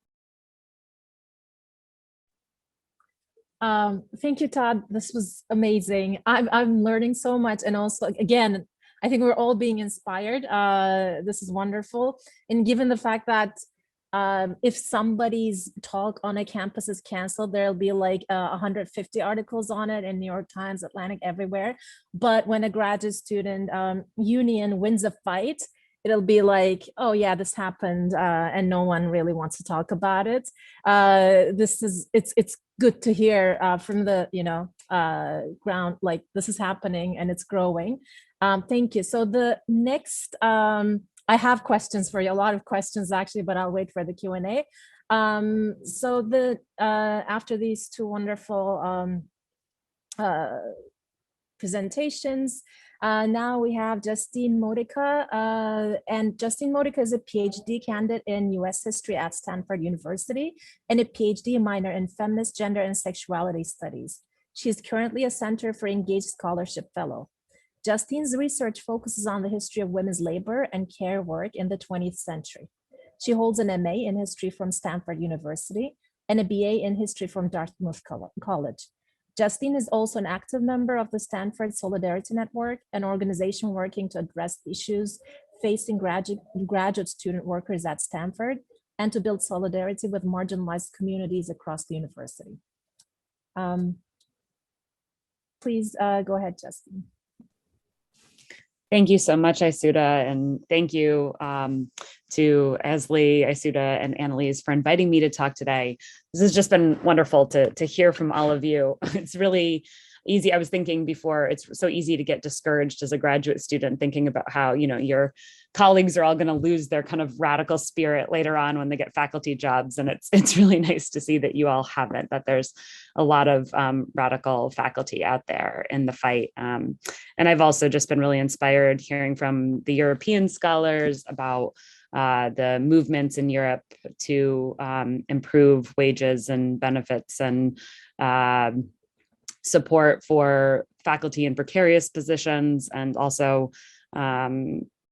Thank you, Todd. This was amazing. I'm learning so much. And also, again, I think we're all being inspired. This is wonderful. And given the fact that if somebody's talk on a campus is canceled, there'll be like 150 articles on it in New York Times, Atlantic, everywhere. But when a graduate student union wins a fight, it'll be like, oh yeah, this happened, and no one really wants to talk about it. It's good to hear from the ground, like this is happening and it's growing. Thank you. So the next, I have questions for you, a lot of questions actually, but I'll wait for the Q&A. So after these 2 wonderful presentations, now we have Justine Modica, and Justine Modica is a PhD candidate in US history at Stanford University and a PhD minor in feminist, gender, and sexuality studies. She is currently a Center for Engaged Scholarship Fellow. Justine's research focuses on the history of women's labor and care work in the 20th century. She holds an MA in history from Stanford University and a BA in history from Dartmouth College. Justine is also an active member of the Stanford Solidarity Network, an organization working to address issues facing graduate student workers at Stanford and to build solidarity with marginalized communities across the university. Please go ahead, Justine. Thank you so much, Isuda, and thank you to Esli, Isuda, and Annalise for inviting me to talk today. This has just been wonderful to hear from all of you. It's really easy. I was thinking before, it's so easy to get discouraged as a graduate student, thinking about how, your colleagues are all going to lose their kind of radical spirit later on when they get faculty jobs. And it's really nice to see that you all haven't, that there's a lot of radical faculty out there in the fight. And I've also just been really inspired hearing from the European scholars about the movements in Europe to improve wages and benefits and support for faculty in precarious positions, and also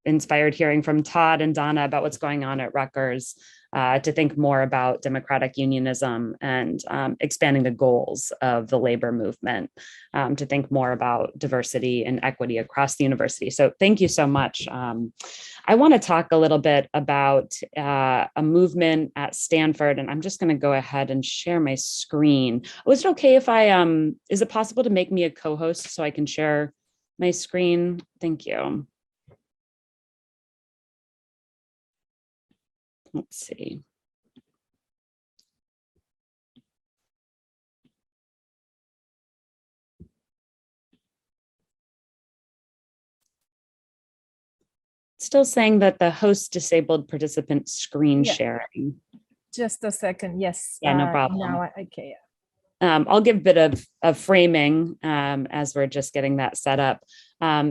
inspired hearing from Todd and Donna about what's going on at Rutgers, to think more about democratic unionism and expanding the goals of the labor movement, to think more about diversity and equity across the university. So thank you so much. I want to talk a little bit about a movement at Stanford, and I'm just going to go ahead and share my screen. Oh, is it okay if is it possible to make me a co-host so I can share my screen? Thank you. Let's see. Still saying that the host disabled participant screen sharing. Just a second. Yes. Yeah, no problem. Now, okay. I'll give a bit of framing as we're just getting that set up.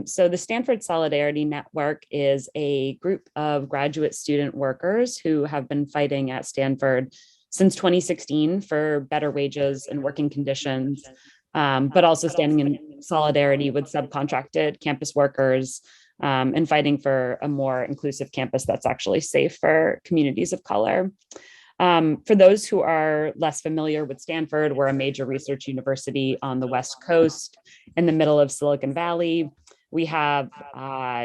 So the Stanford Solidarity Network is a group of graduate student workers who have been fighting at Stanford since 2016 for better wages and working conditions, but also standing in solidarity with subcontracted campus workers, and fighting for a more inclusive campus that's actually safe for communities of color. For those who are less familiar with Stanford, we're a major research university on the West Coast in the middle of Silicon Valley. We have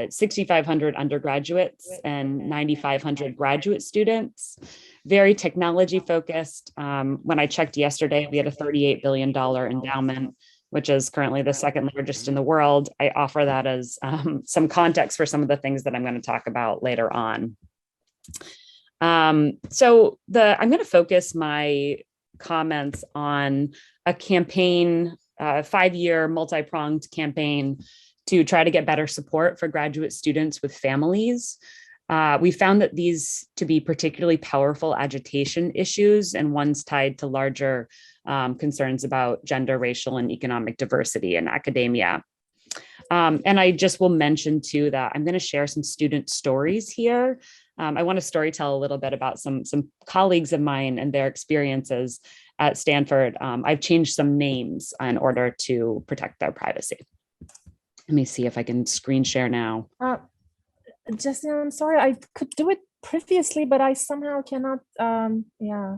6,500 undergraduates and 9,500 graduate students, very technology focused. When I checked yesterday, we had a $38 billion endowment, which is currently the second largest in the world. I offer that as some context for some of the things that I'm going to talk about later on. So I'm going to focus my comments on a campaign, a 5-year multi-pronged campaign to try to get better support for graduate students with families. We found that these to be particularly powerful agitation issues and ones tied to larger concerns about gender, racial, and economic diversity in academia. And I just will mention too that I'm going to share some student stories here. I want to storytell a little bit about some colleagues of mine and their experiences at Stanford. I've changed some names in order to protect their privacy. Let me see if I can screen share now. Justin, I'm sorry, I could do it previously, but I somehow cannot. Yeah.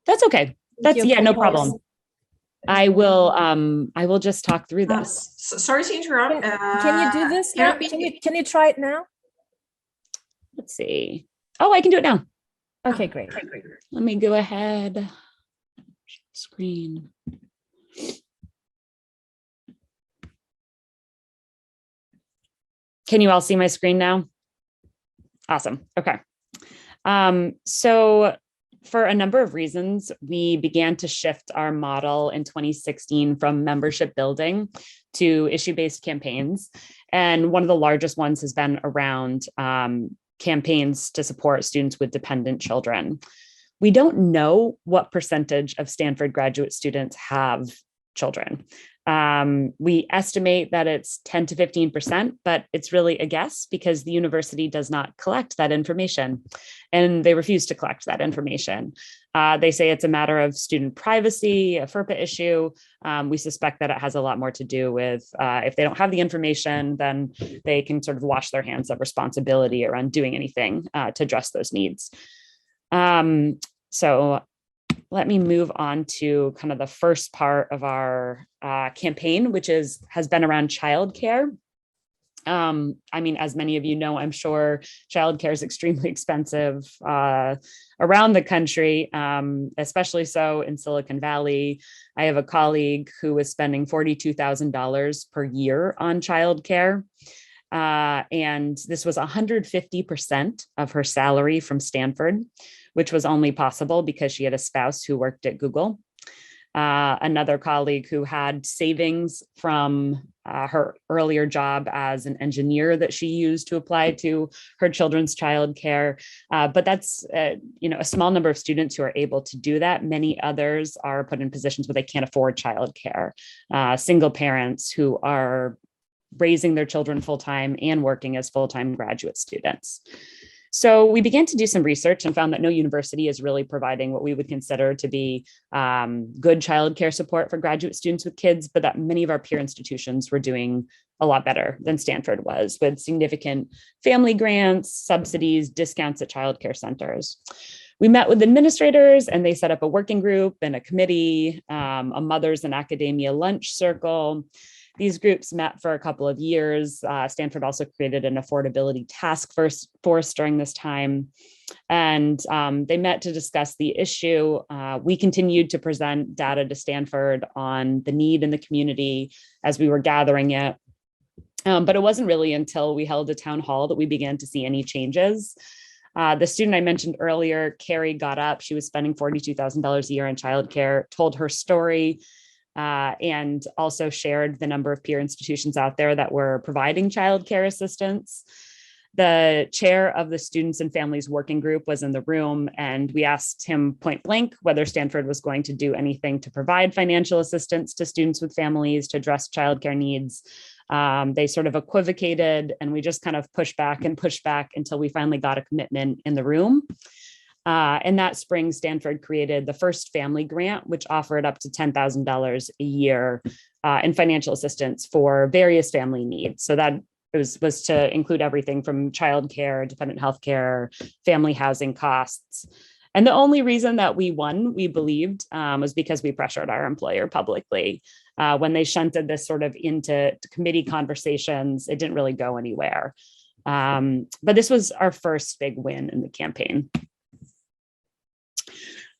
That's okay. That's no problem. I will just talk through this. Sorry to interrupt. Can you do this now? Can you try it now? Let's see. Oh, I can do it now. Okay, great. Let me go ahead. Screen. Can you all see my screen now? Awesome. Okay. So for a number of reasons, we began to shift our model in 2016 from membership building to issue-based campaigns. And one of the largest ones has been around campaigns to support students with dependent children. We don't know what percentage of Stanford graduate students have children. We estimate that it's 10 to 15%, but it's really a guess because the university does not collect that information and they refuse to collect that information. They say it's a matter of student privacy, a FERPA issue. We suspect that it has a lot more to do with if they don't have the information, then they can sort of wash their hands of responsibility around doing anything to address those needs. So let me move on to kind of the first part of our campaign, which has been around childcare. I mean, as many of you know, I'm sure childcare is extremely expensive around the country, especially so in Silicon Valley. I have a colleague who was spending $42,000 per year on childcare. And this was 150% of her salary from Stanford, which was only possible because she had a spouse who worked at Google. Another colleague who had savings from her earlier job as an engineer that she used to apply to her children's childcare. But that's a small number of students who are able to do that. Many others are put in positions where they can't afford childcare. Single parents who are raising their children full-time and working as full-time graduate students. So we began to do some research and found that no university is really providing what we would consider to be good childcare support for graduate students with kids, but that many of our peer institutions were doing a lot better than Stanford was, with significant family grants, subsidies, discounts at childcare centers. We met with administrators and they set up a working group and a committee, a mothers in academia lunch circle. These groups met for a couple of years. Stanford also created an affordability task force during this time. And they met to discuss the issue. We continued to present data to Stanford on the need in the community as we were gathering it. But it wasn't really until we held a town hall that we began to see any changes. The student I mentioned earlier, Carrie, got up. She was spending $42,000 a year on childcare, told her story, and also shared the number of peer institutions out there that were providing childcare assistance. The chair of the Students and Families Working Group was in the room, and we asked him point blank whether Stanford was going to do anything to provide financial assistance to students with families to address childcare needs. They sort of equivocated, and we just kind of pushed back until we finally got a commitment in the room. And that spring, Stanford created the first family grant, which offered up to $10,000 a year in financial assistance for various family needs. So that was to include everything from childcare, dependent healthcare, family housing costs. And the only reason that we won, we believed, was because we pressured our employer publicly. When they shunted this sort of into committee conversations, it didn't really go anywhere. But this was our first big win in the campaign.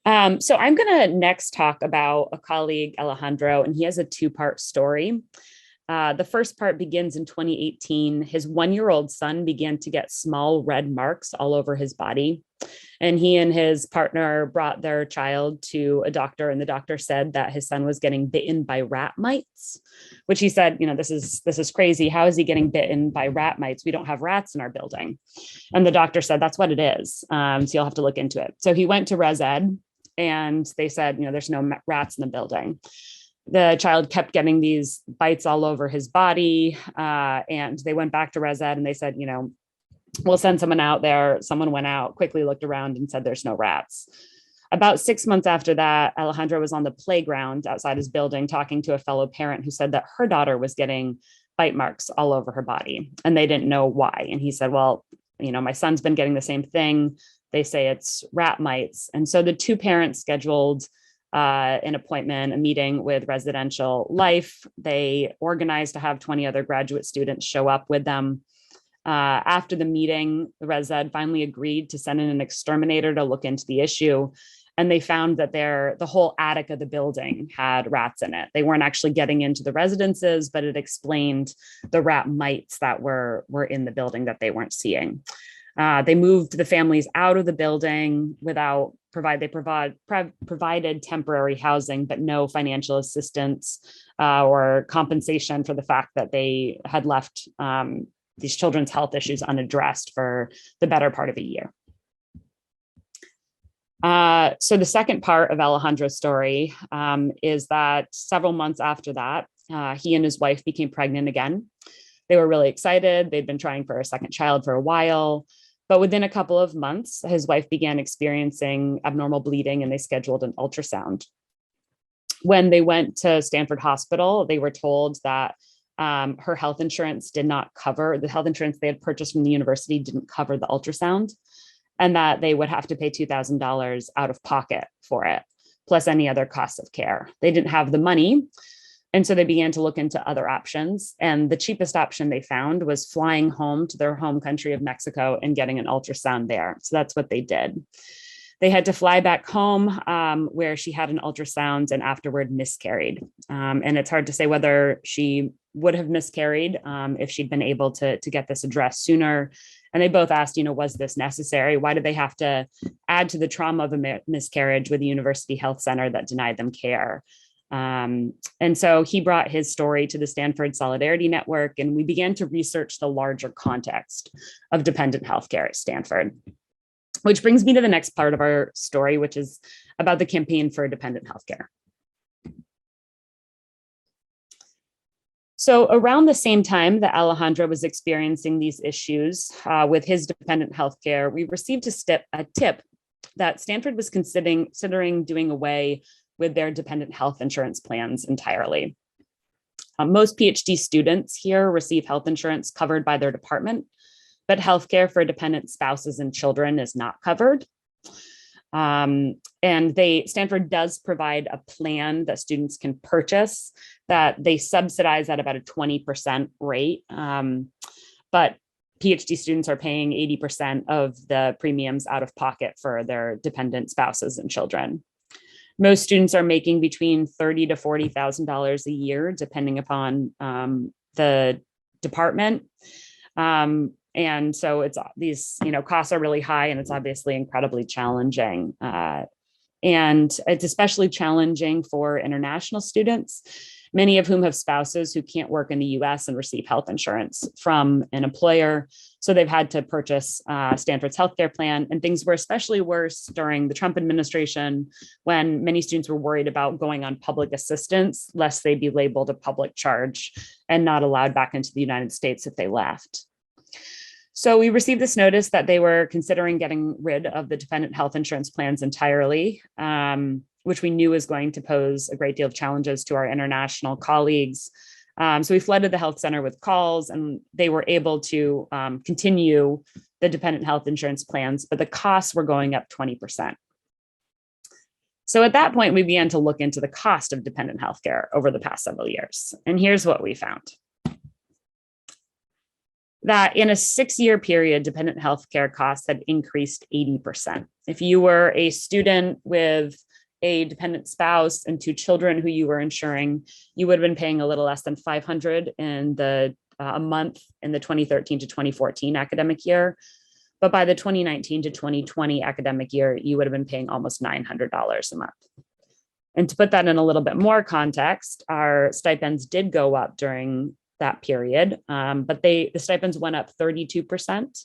So I'm going to next talk about a colleague, Alejandro, and he has a two-part story. The first part begins in 2018. His one-year-old son began to get small red marks all over his body. And he and his partner brought their child to a doctor, and the doctor said that his son was getting bitten by rat mites, which he said, this is crazy. How is he getting bitten by rat mites? We don't have rats in our building. And the doctor said, that's what it is. So you'll have to look into it. So he went to Res Ed, and they said, there's no rats in the building. The child kept getting these bites all over his body. And they went back to Res Ed and they said, we'll send someone out there. Someone went out, quickly looked around and said, there's no rats. About 6 months after that, Alejandro was on the playground outside his building talking to a fellow parent who said that her daughter was getting bite marks all over her body and they didn't know why. And he said, well, my son's been getting the same thing. They say it's rat mites. And so the two parents scheduled an appointment, a meeting with Residential Life. They organized to have 20 other graduate students show up with them. After the meeting, the Res Ed finally agreed to send in an exterminator to look into the issue. And they found that the whole attic of the building had rats in it. They weren't actually getting into the residences, but it explained the rat mites that were in the building that they weren't seeing. They moved the families out of the building provided temporary housing, but no financial assistance or compensation for the fact that they had left these children's health issues unaddressed for the better part of a year. So the second part of Alejandro's story is that several months after that, he and his wife became pregnant again. They were really excited. They'd been trying for a second child for a while. But within a couple of months, his wife began experiencing abnormal bleeding and they scheduled an ultrasound. When they went to Stanford Hospital, they were told that her health insurance did not cover, the health insurance they had purchased from the university didn't cover the ultrasound, and that they would have to pay $2,000 out of pocket for it, plus any other costs of care. They didn't have the money. And so they began to look into other options. And the cheapest option they found was flying home to their home country of Mexico and getting an ultrasound there. So that's what they did. They had to fly back home where she had an ultrasound and afterward miscarried. And it's hard to say whether she would have miscarried if she'd been able to get this addressed sooner. And they both asked, was this necessary? Why did they have to add to the trauma of a miscarriage with a university health center that denied them care? And so he brought his story to the Stanford Solidarity Network, and we began to research the larger context of dependent healthcare at Stanford, which brings me to the next part of our story, which is about the campaign for dependent healthcare. So around the same time that Alejandro was experiencing these issues with his dependent healthcare, we received a tip that Stanford was considering doing away with their dependent health insurance plans entirely. Most PhD students here receive health insurance covered by their department, but healthcare for dependent spouses and children is not covered. Stanford does provide a plan that students can purchase that they subsidize at about a 20% rate. But PhD students are paying 80% of the premiums out of pocket for their dependent spouses and children. Most students are making between $30,000 to $40,000 a year, depending upon the department. And so it's these, costs are really high, and it's obviously incredibly challenging. And it's especially challenging for international students, many of whom have spouses who can't work in the US and receive health insurance from an employer. So they've had to purchase Stanford's healthcare plan. And things were especially worse during the Trump administration, when many students were worried about going on public assistance, lest they be labeled a public charge and not allowed back into the United States if they left. So we received this notice that they were considering getting rid of the dependent health insurance plans entirely, which we knew was going to pose a great deal of challenges to our international colleagues. So we flooded the health center with calls, and they were able to continue the dependent health insurance plans, but the costs were going up 20%. So at that point, we began to look into the cost of dependent healthcare over the past several years. And here's what we found. That in a 6-year period, dependent healthcare costs had increased 80%. If you were a student with a dependent spouse and 2 children who you were insuring, you would have been paying a little less than $500 in a month in the 2013 to 2014 academic year. But by the 2019 to 2020 academic year, you would have been paying almost $900 a month. And to put that in a little bit more context, our stipends did go up during that period, but the stipends went up 32%,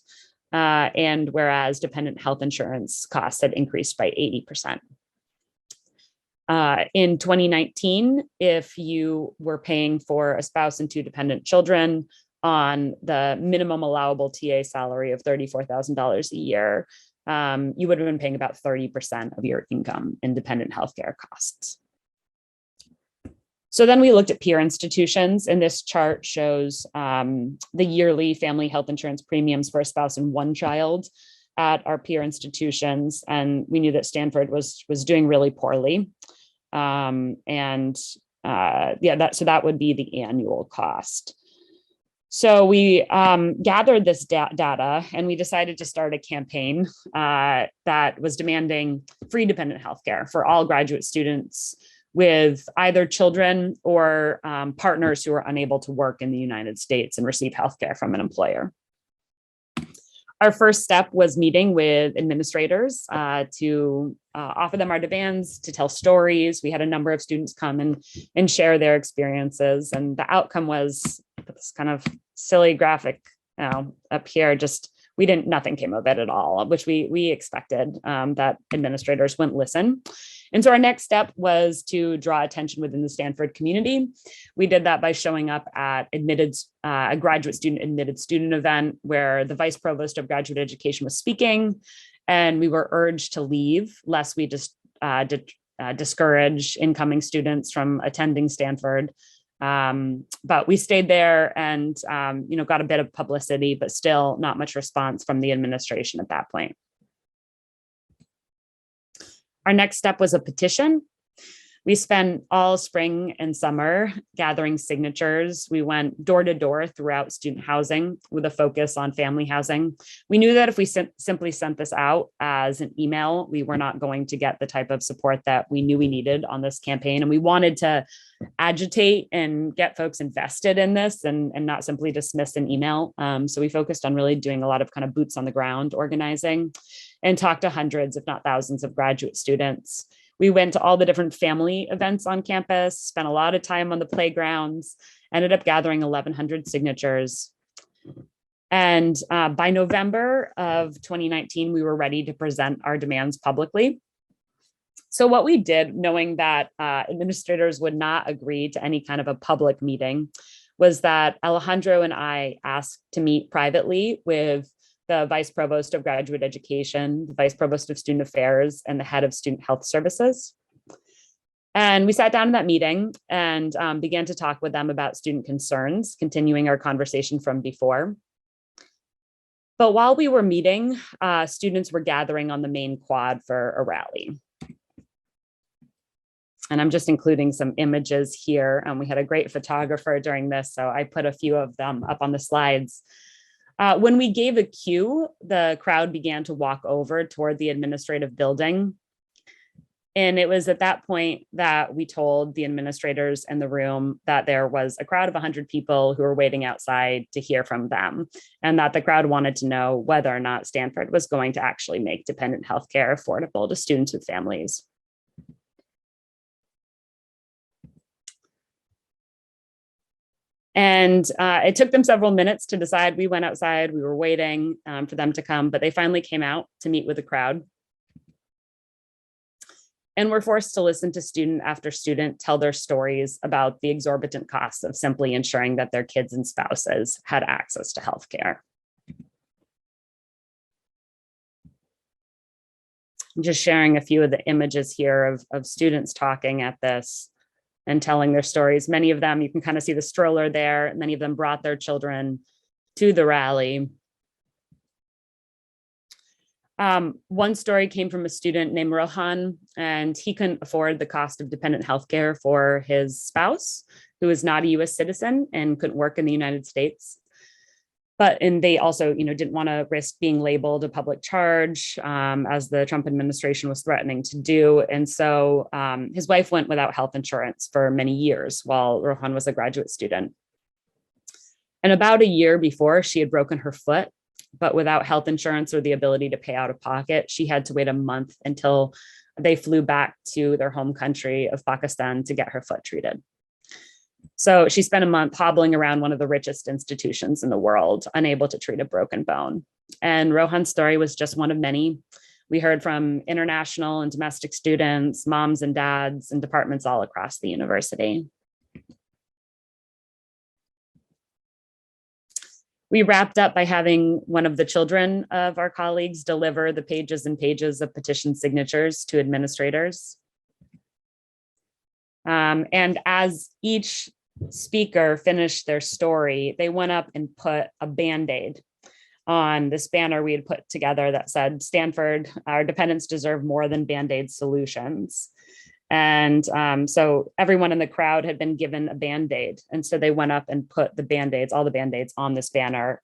and whereas dependent health insurance costs had increased by 80%. In 2019, if you were paying for a spouse and 2 dependent children on the minimum allowable TA salary of $34,000 a year, you would have been paying about 30% of your income in dependent healthcare costs. So then we looked at peer institutions, and this chart shows the yearly family health insurance premiums for a spouse and 1 child at our peer institutions. And we knew that Stanford was doing really poorly. So that would be the annual cost. So we gathered this data, and we decided to start a campaign that was demanding free dependent healthcare for all graduate students with either children or partners who are unable to work in the United States and receive healthcare from an employer. Our first step was meeting with administrators to offer them our demands, to tell stories. We had a number of students come and share their experiences, and the outcome was this kind of silly graphic up here. Nothing came of it at all, which we expected, that administrators wouldn't listen. And so our next step was to draw attention within the Stanford community. We did that by showing up at a graduate student admitted student event where the vice provost of graduate education was speaking, and we were urged to leave lest we just discourage incoming students from attending Stanford. But we stayed there and got a bit of publicity, but still not much response from the administration at that point. Our next step was a petition. We spent all spring and summer gathering signatures. We went door to door throughout student housing with a focus on family housing. We knew that if we simply sent this out as an email, we were not going to get the type of support that we knew we needed on this campaign. And we wanted to agitate and get folks invested in this and not simply dismiss an email. So we focused on really doing a lot of kind of boots on the ground organizing and talked to hundreds, if not thousands, of graduate students. We went to all the different family events on campus, spent a lot of time on the playgrounds, ended up gathering 1,100 signatures. And by November of 2019, we were ready to present our demands publicly. So what we did, knowing that administrators would not agree to any kind of a public meeting, was that Alejandro and I asked to meet privately with the Vice Provost of Graduate Education, the Vice Provost of Student Affairs, and the Head of Student Health Services. And we sat down in that meeting and began to talk with them about student concerns, continuing our conversation from before. But while we were meeting, students were gathering on the main quad for a rally. And I'm just including some images here. We had a great photographer during this, so I put a few of them up on the slides. When we gave a cue, the crowd began to walk over toward the administrative building. And it was at that point that we told the administrators in the room that there was a crowd of 100 people who were waiting outside to hear from them, and that the crowd wanted to know whether or not Stanford was going to actually make dependent healthcare affordable to students with families. And it took them several minutes to decide. We went outside, we were waiting for them to come, but they finally came out to meet with the crowd. And we're forced to listen to student after student tell their stories about the exorbitant costs of simply ensuring that their kids and spouses had access to healthcare. I'm just sharing a few of the images here of students talking at this and telling their stories. Many of them, you can kind of see the stroller there. Many of them brought their children to the rally. One story came from a student named Rohan, and he couldn't afford the cost of dependent healthcare for his spouse, who is not a US citizen and couldn't work in the United States. And they also, didn't want to risk being labeled a public charge, as the Trump administration was threatening to do. And so his wife went without health insurance for many years while Rohan was a graduate student. And about a year before, she had broken her foot, but without health insurance or the ability to pay out of pocket, she had to wait a month until they flew back to their home country of Pakistan to get her foot treated. So she spent a month hobbling around one of the richest institutions in the world, unable to treat a broken bone. And Rohan's story was just one of many. We heard from international and domestic students, moms and dads, and departments all across the university. We wrapped up by having one of the children of our colleagues deliver the pages and pages of petition signatures to administrators. And as each speaker finished their story, they went up and put a Band-Aid on this banner we had put together that said, "Stanford, our dependents deserve more than Band-Aid solutions." And so everyone in the crowd had been given a Band-Aid. And so they went up and put the Band-Aids, all the Band-Aids on this banner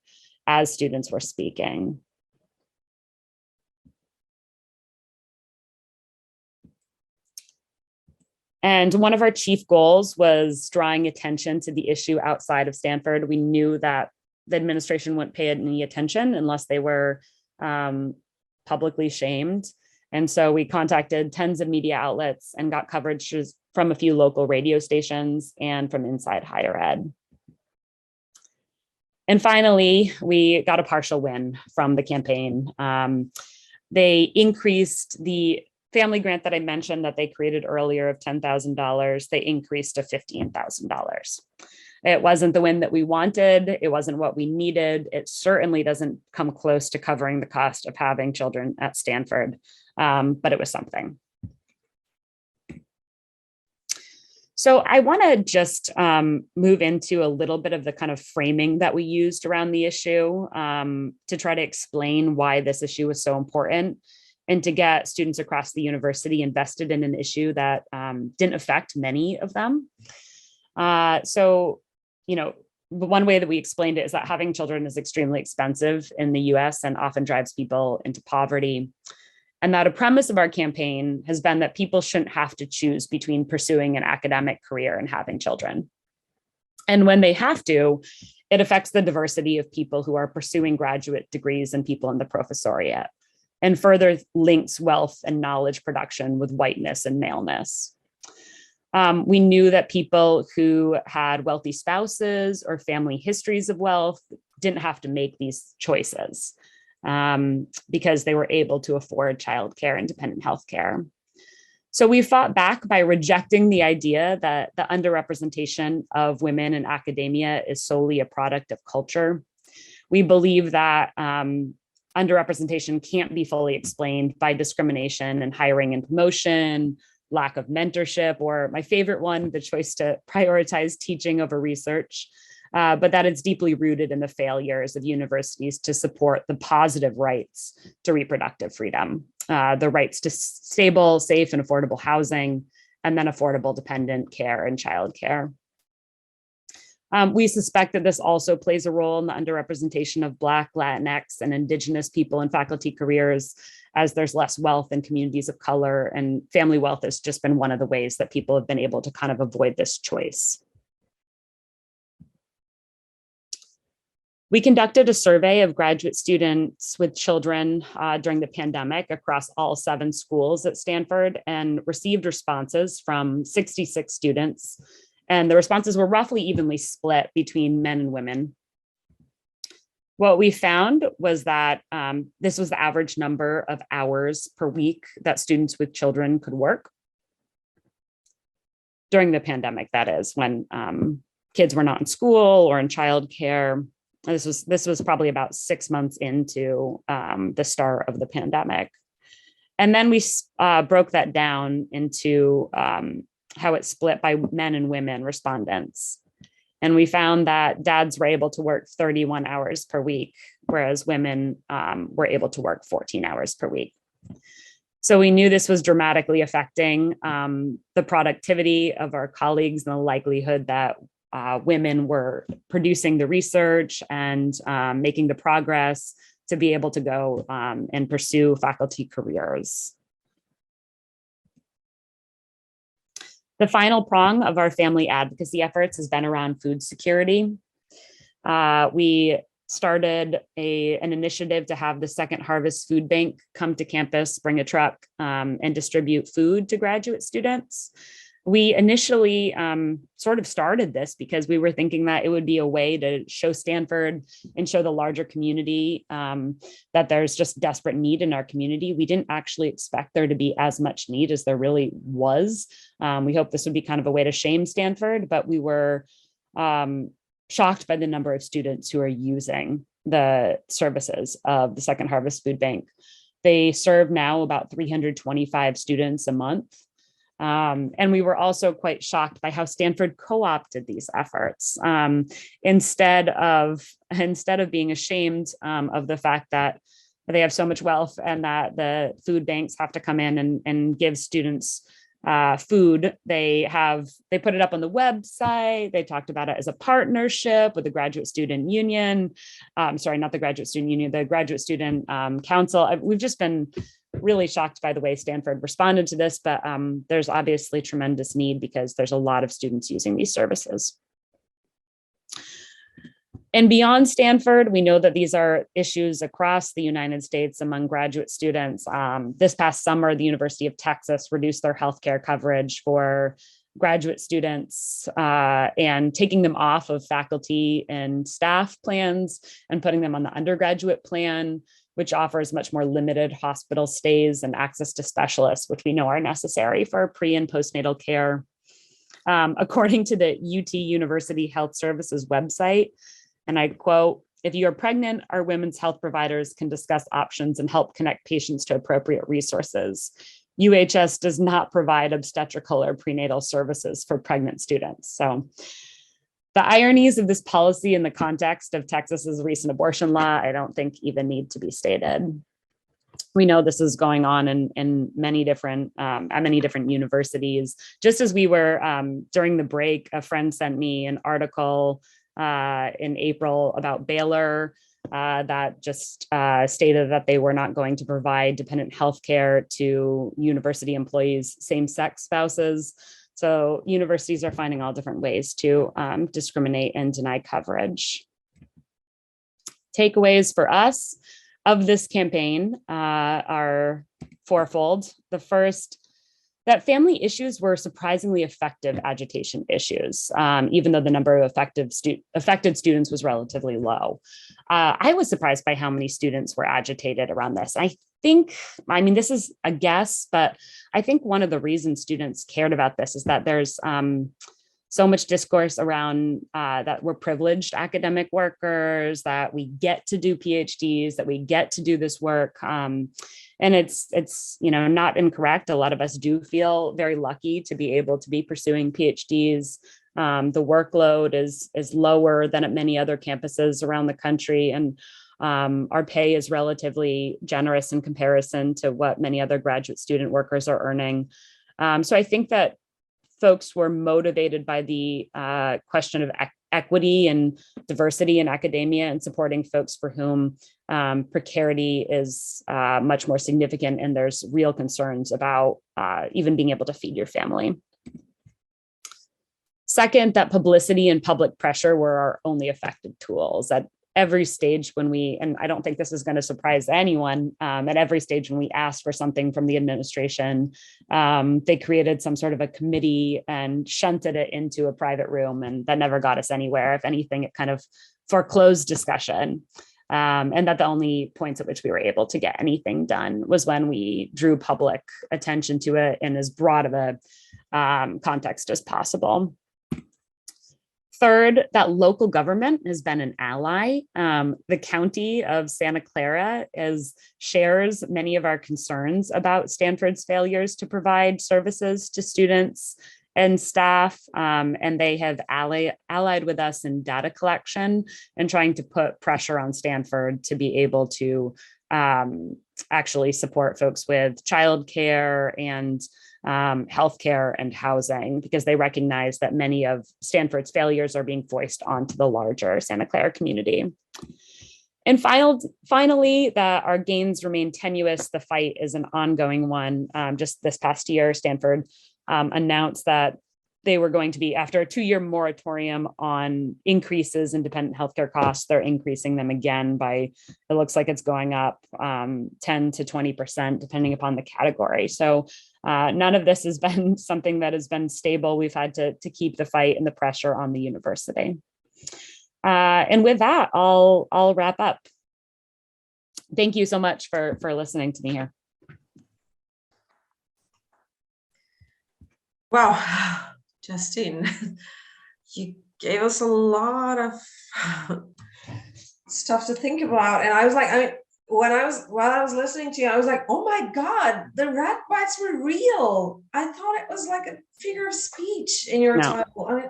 as students were speaking. And one of our chief goals was drawing attention to the issue outside of Stanford. We knew that the administration wouldn't pay any attention unless they were publicly shamed. And so we contacted tens of media outlets and got coverage from a few local radio stations and from inside higher ed. And finally, we got a partial win from the campaign. They increased the family grant that I mentioned that they created earlier of $10,000. They increased to $15,000. It wasn't the win that we wanted. It wasn't what we needed. It certainly doesn't come close to covering the cost of having children at Stanford, but it was something. So I want to just move into a little bit of the kind of framing that we used around the issue to try to explain why this issue was so important and to get students across the university invested in an issue that didn't affect many of them. The one way that we explained it is that having children is extremely expensive in the US and often drives people into poverty. And that a premise of our campaign has been that people shouldn't have to choose between pursuing an academic career and having children. And when they have to, it affects the diversity of people who are pursuing graduate degrees and people in the professoriate, and further links wealth and knowledge production with whiteness and maleness. We knew that people who had wealthy spouses or family histories of wealth didn't have to make these choices because they were able to afford childcare and dependent healthcare. So we fought back by rejecting the idea that the underrepresentation of women in academia is solely a product of culture. We believe that underrepresentation can't be fully explained by discrimination in hiring and promotion, lack of mentorship, or my favorite one, the choice to prioritize teaching over research, but that it's deeply rooted in the failures of universities to support the positive rights to reproductive freedom, the rights to stable, safe, and affordable housing, and then affordable dependent care and childcare. We suspect that this also plays a role in the underrepresentation of Black, Latinx, and Indigenous people in faculty careers, as there's less wealth in communities of color, and family wealth has just been one of the ways that people have been able to kind of avoid this choice. We conducted a survey of graduate students with children during the pandemic across all 7 schools at Stanford and received responses from 66 students. And the responses were roughly evenly split between men and women. What we found was that this was the average number of hours per week that students with children could work during the pandemic, that is, when kids were not in school or in childcare. This was probably about 6 months into the start of the pandemic. And then we broke that down into how it split by men and women respondents. And we found that dads were able to work 31 hours per week, whereas women were able to work 14 hours per week. So we knew this was dramatically affecting the productivity of our colleagues and the likelihood that women were producing the research and making the progress to be able to go and pursue faculty careers. The final prong of our family advocacy efforts has been around food security. We started an initiative to have the Second Harvest Food Bank come to campus, bring a truck, and distribute food to graduate students. We initially sort of started this because we were thinking that it would be a way to show Stanford and show the larger community that there's just desperate need in our community. We didn't actually expect there to be as much need as there really was. We hoped this would be kind of a way to shame Stanford, but we were shocked by the number of students who are using the services of the Second Harvest Food Bank. They serve now about 325 students a month. And we were also quite shocked by how Stanford co-opted these efforts. Instead of being ashamed of the fact that they have so much wealth and that the food banks have to come in and give students food, they put it up on the website. They talked about it as a partnership with the graduate student union. Sorry, not the graduate student union, the graduate student council. We've just been really shocked by the way Stanford responded to this, but there's obviously tremendous need because there's a lot of students using these services. And beyond Stanford, we know that these are issues across the United States among graduate students. This past summer, the University of Texas reduced their healthcare coverage for graduate students and taking them off of faculty and staff plans and putting them on the undergraduate plan, which offers much more limited hospital stays and access to specialists, which we know are necessary for pre and postnatal care. According to the UT University Health Services website, and I quote, "If you are pregnant, our women's health providers can discuss options and help connect patients to appropriate resources. UHS does not provide obstetrical or prenatal services for pregnant students." So the ironies of this policy in the context of Texas's recent abortion law, I don't think even need to be stated. We know this is going on in many different at many different universities. Just as we were during the break, a friend sent me an article in April about Baylor that just stated that they were not going to provide dependent health care to university employees' same-sex spouses. So universities are finding all different ways to discriminate and deny coverage. Takeaways for us of this campaign are fourfold. The first, that family issues were surprisingly effective agitation issues, even though the number of affected students was relatively low. I was surprised by how many students were agitated around this. I think, I mean, this is a guess, but I think one of the reasons students cared about this is that there's so much discourse around that we're privileged academic workers, that we get to do PhDs, that we get to do this work. And it's not incorrect. A lot of us do feel very lucky to be able to be pursuing PhDs. The workload is lower than at many other campuses around the country. And our pay is relatively generous in comparison to what many other graduate student workers are earning. So I think that folks were motivated by the question of equity and diversity in academia and supporting folks for whom precarity is much more significant, and there's real concerns about even being able to feed your family. Second, that publicity and public pressure were our only effective tools. At every stage when and I don't think this is going to surprise anyone, at every stage when we asked for something from the administration, they created some sort of a committee and shunted it into a private room, and that never got us anywhere. If anything, it kind of foreclosed discussion. And that the only points at which we were able to get anything done was when we drew public attention to it in as broad of a context as possible. Third, that local government has been an ally. The county of Santa Clara shares many of our concerns about Stanford's failures to provide services to students and staff, and they have allied with us in data collection and trying to put pressure on Stanford to be able to actually support folks with childcare and healthcare and housing, because they recognize that many of Stanford's failures are being foisted onto the larger Santa Clara community. And finally, that our gains remain tenuous. The fight is an ongoing one. Just this past year, Stanford announced that they were going to be, after a 2-year moratorium on increases in dependent healthcare costs, they're increasing them again by, it looks like it's going up 10 to 20%, depending upon the category. So none of this has been something that has been stable. We've had to keep the fight and the pressure on the university. And with that, I'll wrap up. Thank you so much for listening to me here. Wow, Justine, you gave us a lot of stuff to think about. And I was like, while I was listening to you, I was like, oh my God, the rat bites were real. I thought it was like a figure of speech in your title.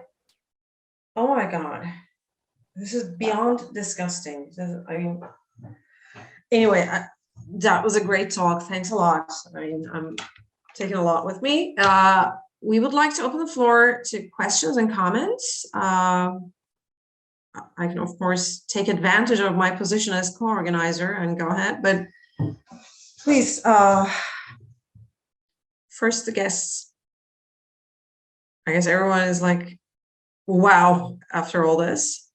Oh my God, this is beyond disgusting. Anyway, that was a great talk. Thanks a lot. I'm taking a lot with me. We would like to open the floor to questions and comments. I can, of course, take advantage of my position as co-organizer and go ahead, but please, first the guests. I guess everyone is like, wow, after all this.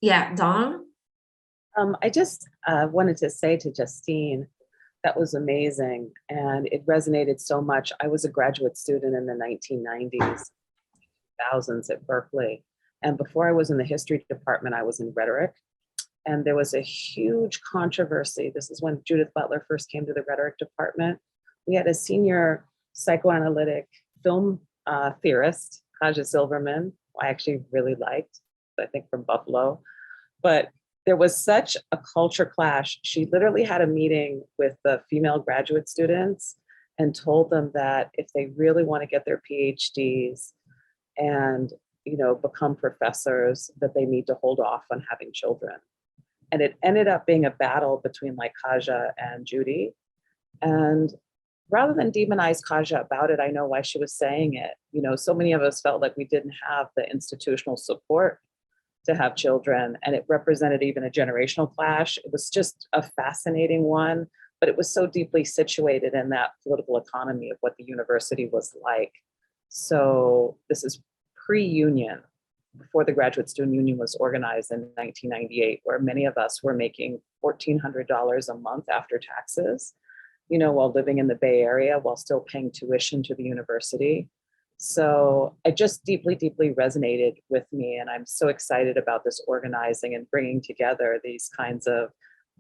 Yeah, Donna? I just wanted to say to Justine, that was amazing, and it resonated so much. I was a graduate student in the 1990s, 2000s at Berkeley, and before I was in the history department, I was in rhetoric, and there was a huge controversy. This is when Judith Butler first came to the rhetoric department. We had a senior psychoanalytic film theorist, Kaja Silverman, who I actually really liked, I think from Buffalo, but there was such a culture clash. She literally had a meeting with the female graduate students and told them that if they really want to get their PhDs and become professors, that they need to hold off on having children. And it ended up being a battle between like Kaja and Judy. And rather than demonize Kaja about it, I know why she was saying it. So many of us felt like we didn't have the institutional support to have children, and it represented even a generational clash. It was just a fascinating one, but it was so deeply situated in that political economy of what the university was like. So this is pre-union, before the Graduate Student Union was organized in 1998, where many of us were making $1,400 a month after taxes, while living in the Bay Area, while still paying tuition to the university. So it just deeply, deeply resonated with me. And I'm so excited about this organizing and bringing together these kinds of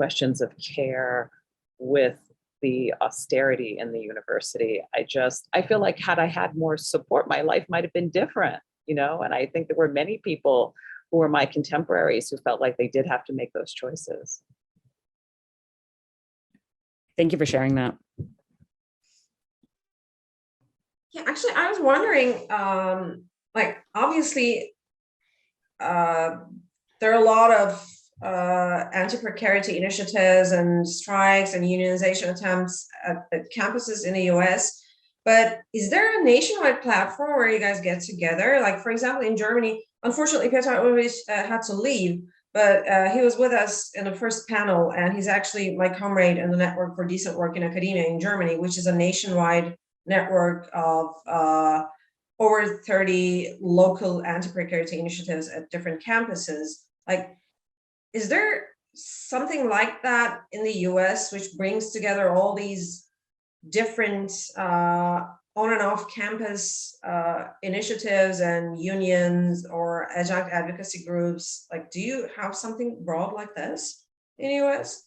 questions of care with the austerity in the university. I feel like had I had more support, my life might have been different, you know? And I think there were many people who were my contemporaries who felt like they did have to make those choices. Thank you for sharing that. Yeah, actually, I was wondering, like, obviously, there are a lot of anti-precarity initiatives and strikes and unionization attempts at campuses in the US, but is there a nationwide platform where you guys get together? Like, for example, in Germany, unfortunately, Peter always had to leave, but he was with us in the first panel, and he's actually my comrade in the Network for Decent Work in Academia in Germany, which is a nationwide network of over 30 local anti-precarity initiatives at different campuses. Like, is there something like that in the US which brings together all these different on and off campus initiatives and unions or adjunct advocacy groups? Like, do you have something broad like this in the US?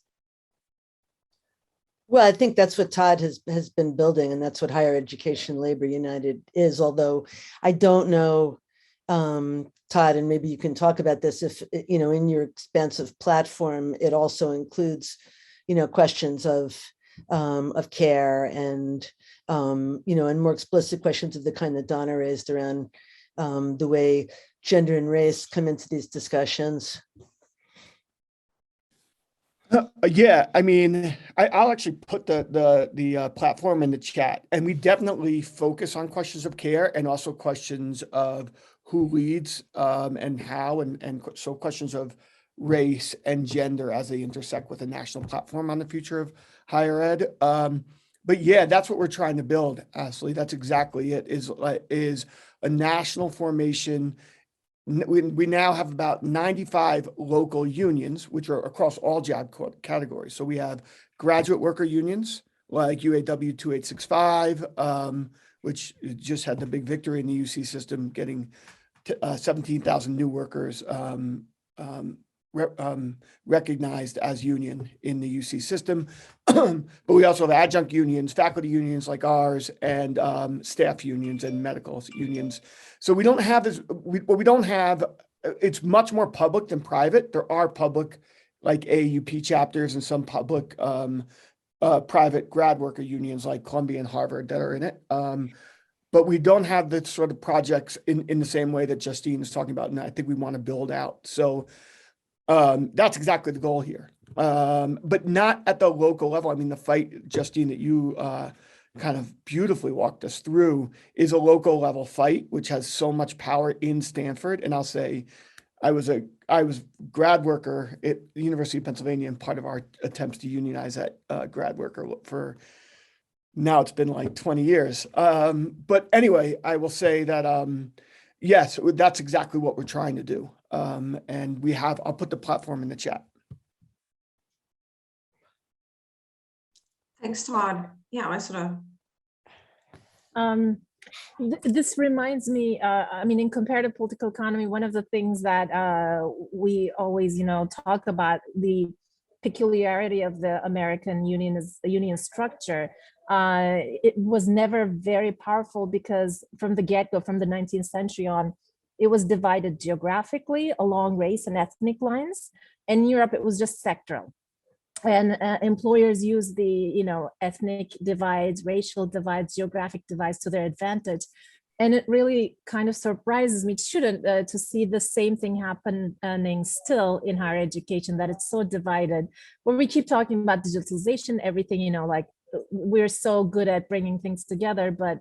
Well, I think that's what Todd has been building, and that's what Higher Education Labor United is. Although I don't know, Todd, and maybe you can talk about this, if, you know, in your expansive platform, it also includes, you know, questions of care and, you know, and more explicit questions of the kind that Donna raised around the way gender and race come into these discussions. Yeah, I mean, I'll actually put the platform in the chat, and we definitely focus on questions of care and also questions of who leads and how, and so questions of race and gender as they intersect with a national platform on the future of higher ed. But yeah, that's what we're trying to build, Ashley. That's exactly it, is a national formation. We now have about 95 local unions, which are across all job categories. So we have graduate worker unions like UAW 2865, which just had the big victory in the UC system, getting 17,000 new workers recognized as union in the UC system. But we also have adjunct unions, faculty unions like ours, and staff unions and medical unions. So we don't have this, we don't have, it's much more public than private. There are public like AUP chapters and some public private grad worker unions like Columbia and Harvard that are in it. But we don't have the sort of projects in the same way that Justine is talking about, and I think we want to build out. So that's exactly the goal here, but not at the local level. I mean, the fight, Justine, that you kind of beautifully walked us through is a local level fight, which has so much power in Stanford. And I'll say, I was grad worker at the University of Pennsylvania, and part of our attempts to unionize that grad worker for, now it's been like 20 years. But anyway, I will say that, yes, that's exactly what we're trying to do. And I'll put the platform in the chat. Thanks, Todd. Yeah, I sort of. This reminds me, I mean, in comparative political economy, one of the things that we always, you know, talk about, the peculiarity of the American union structure. It was never very powerful because from the get-go, from the 19th century on, it was divided geographically along race and ethnic lines. In Europe, it was just sectoral. And employers use the, you know, ethnic divides, racial divides, geographic divides to their advantage. And it really kind of surprises me, it shouldn't, to see the same thing happening still in higher education, that it's so divided. When we keep talking about digitalization, everything, you know, like we're so good at bringing things together, but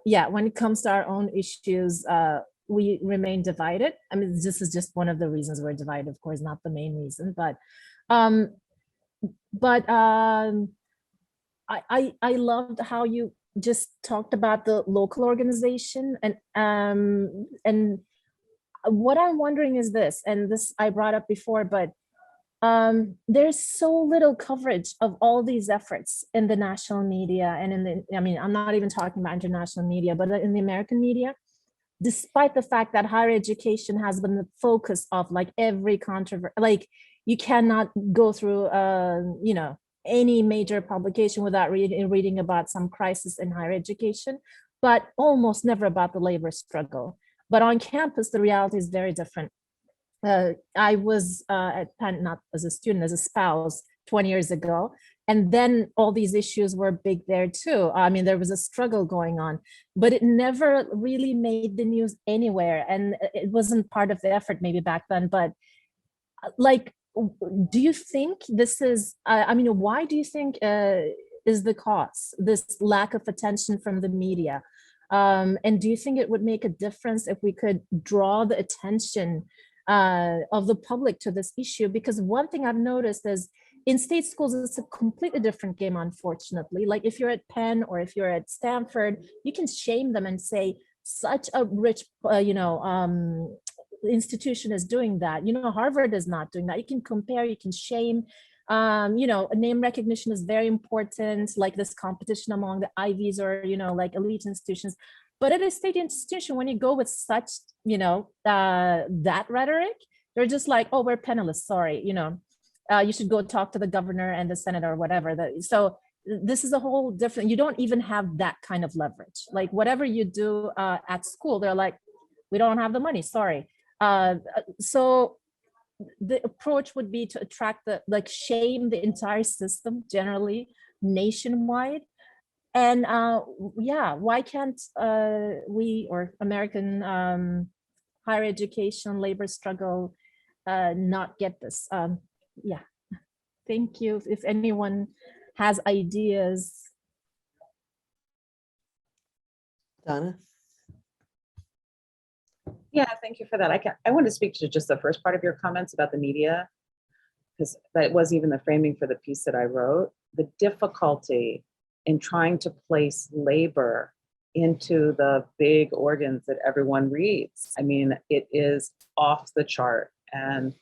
yeah, when it comes to our own issues, we remain divided. I mean, this is just one of the reasons we're divided, of course, not the main reason, but I loved how you just talked about the local organization, and what I'm wondering is this, and this I brought up before, but there's so little coverage of all these efforts in the national media and in the, I mean, I'm not even talking about international media, but in the American media, despite the fact that higher education has been the focus of like every controversy, like you cannot go through, any major publication without reading about some crisis in higher education, but almost never about the labor struggle. But on campus, the reality is very different. I was at Penn, not as a student, as a spouse 20 years ago. And then all these issues were big there too. I mean, there was a struggle going on, but it never really made the news anywhere. And it wasn't part of the effort maybe back then, but like, do you think this is, why do you think is the cause, this lack of attention from the media? And do you think it would make a difference if we could draw the attention of the public to this issue? Because one thing I've noticed is in state schools, it's a completely different game, unfortunately. Like if you're at Penn or if you're at Stanford, you can shame them and say such a rich, institution is doing that. Harvard is not doing that. You can compare, you can shame. Name recognition is very important, like this competition among the Ivies or, like elite institutions. But at a state institution, when you go with such, that rhetoric, they're just like, oh, we're penniless, sorry, you should go talk to the governor and the Senate or whatever. So this is a whole different, you don't even have that kind of leverage. Like whatever you do at school, they're like, we don't have the money, sorry. So the approach would be to attract shame the entire system generally nationwide. And why can't we or American higher education labor struggle not get this? Thank you. If anyone has ideas. Donna? Yeah, thank you for that. I want to speak to just the first part of your comments about the media, because that was even the framing for the piece that I wrote. The difficulty in trying to place labor into the big organs that everyone reads. I mean, it is off the chart. And,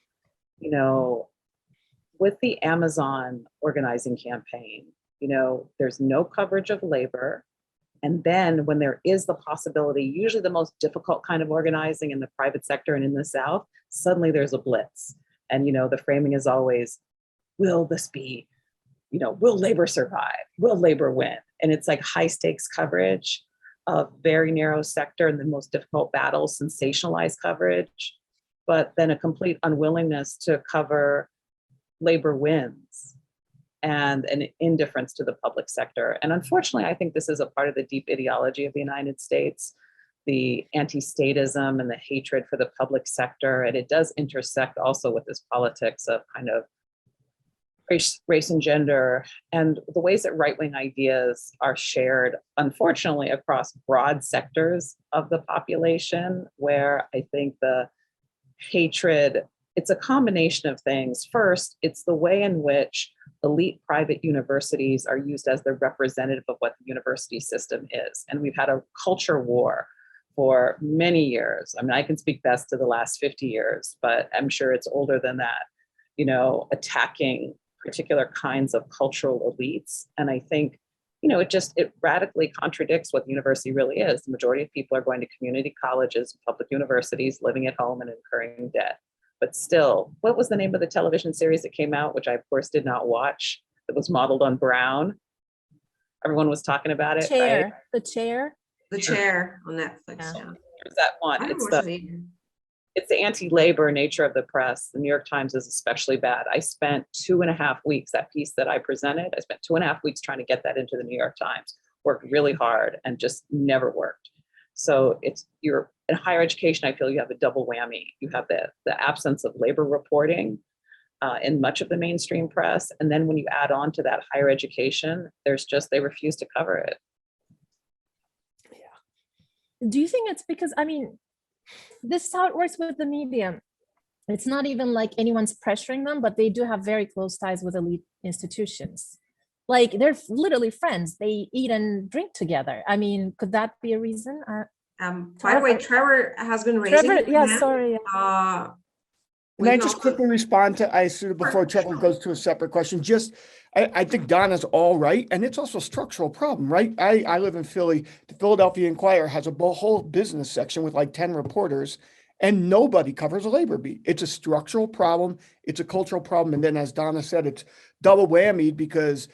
with the Amazon organizing campaign, there's no coverage of labor. And then when there is the possibility, usually the most difficult kind of organizing in the private sector and in the South, suddenly there's a blitz. And, the framing is always, will this be, will labor survive? Will labor win? And it's like high stakes coverage of very narrow sector and the most difficult battles, sensationalized coverage, but then a complete unwillingness to cover labor wins and an indifference to the public sector. And unfortunately, I think this is a part of the deep ideology of the United States, the anti-statism and the hatred for the public sector. And it does intersect also with this politics of kind of race and gender, and the ways that right-wing ideas are shared, unfortunately, across broad sectors of the population, where I think the hatred, it's a combination of things. First, it's the way in which elite private universities are used as the representative of what the university system is. And we've had a culture war for many years. I mean, I can speak best to the last 50 years, but I'm sure it's older than that, attacking particular kinds of cultural elites. And I think, it radically contradicts what the university really is. The majority of people are going to community colleges, public universities, living at home and incurring debt. But still, what was the name of the television series that came out, which I, of course, did not watch, that was modeled on Brown? Everyone was talking about it, right? The Chair. The Chair on Netflix. Yeah. There's that one. It's the anti-labor nature of the press. The New York Times is especially bad. I spent 2.5 weeks, that piece that I presented, I spent 2.5 weeks trying to get that into the New York Times, worked really hard and just never worked. So you're in higher education, I feel you have a double whammy. You have the absence of labor reporting in much of the mainstream press. And then when you add on to that higher education, they refuse to cover it. Yeah. Do you think it's because, this is how it works with the media. It's not even like anyone's pressuring them, but they do have very close ties with elite institutions. Like they're literally friends. They eat and drink together. Could that be a reason? By the way, Trevor has been raising. Sorry. Can I just quickly respond to Isuda before Trevor goes to a separate question? I think Donna's all right. And it's also a structural problem, right? I live in Philly. The Philadelphia Inquirer has a whole business section with like 10 reporters. and nobody covers a labor beat. It's a structural problem. It's a cultural problem. And then as Donna said, it's double whammy because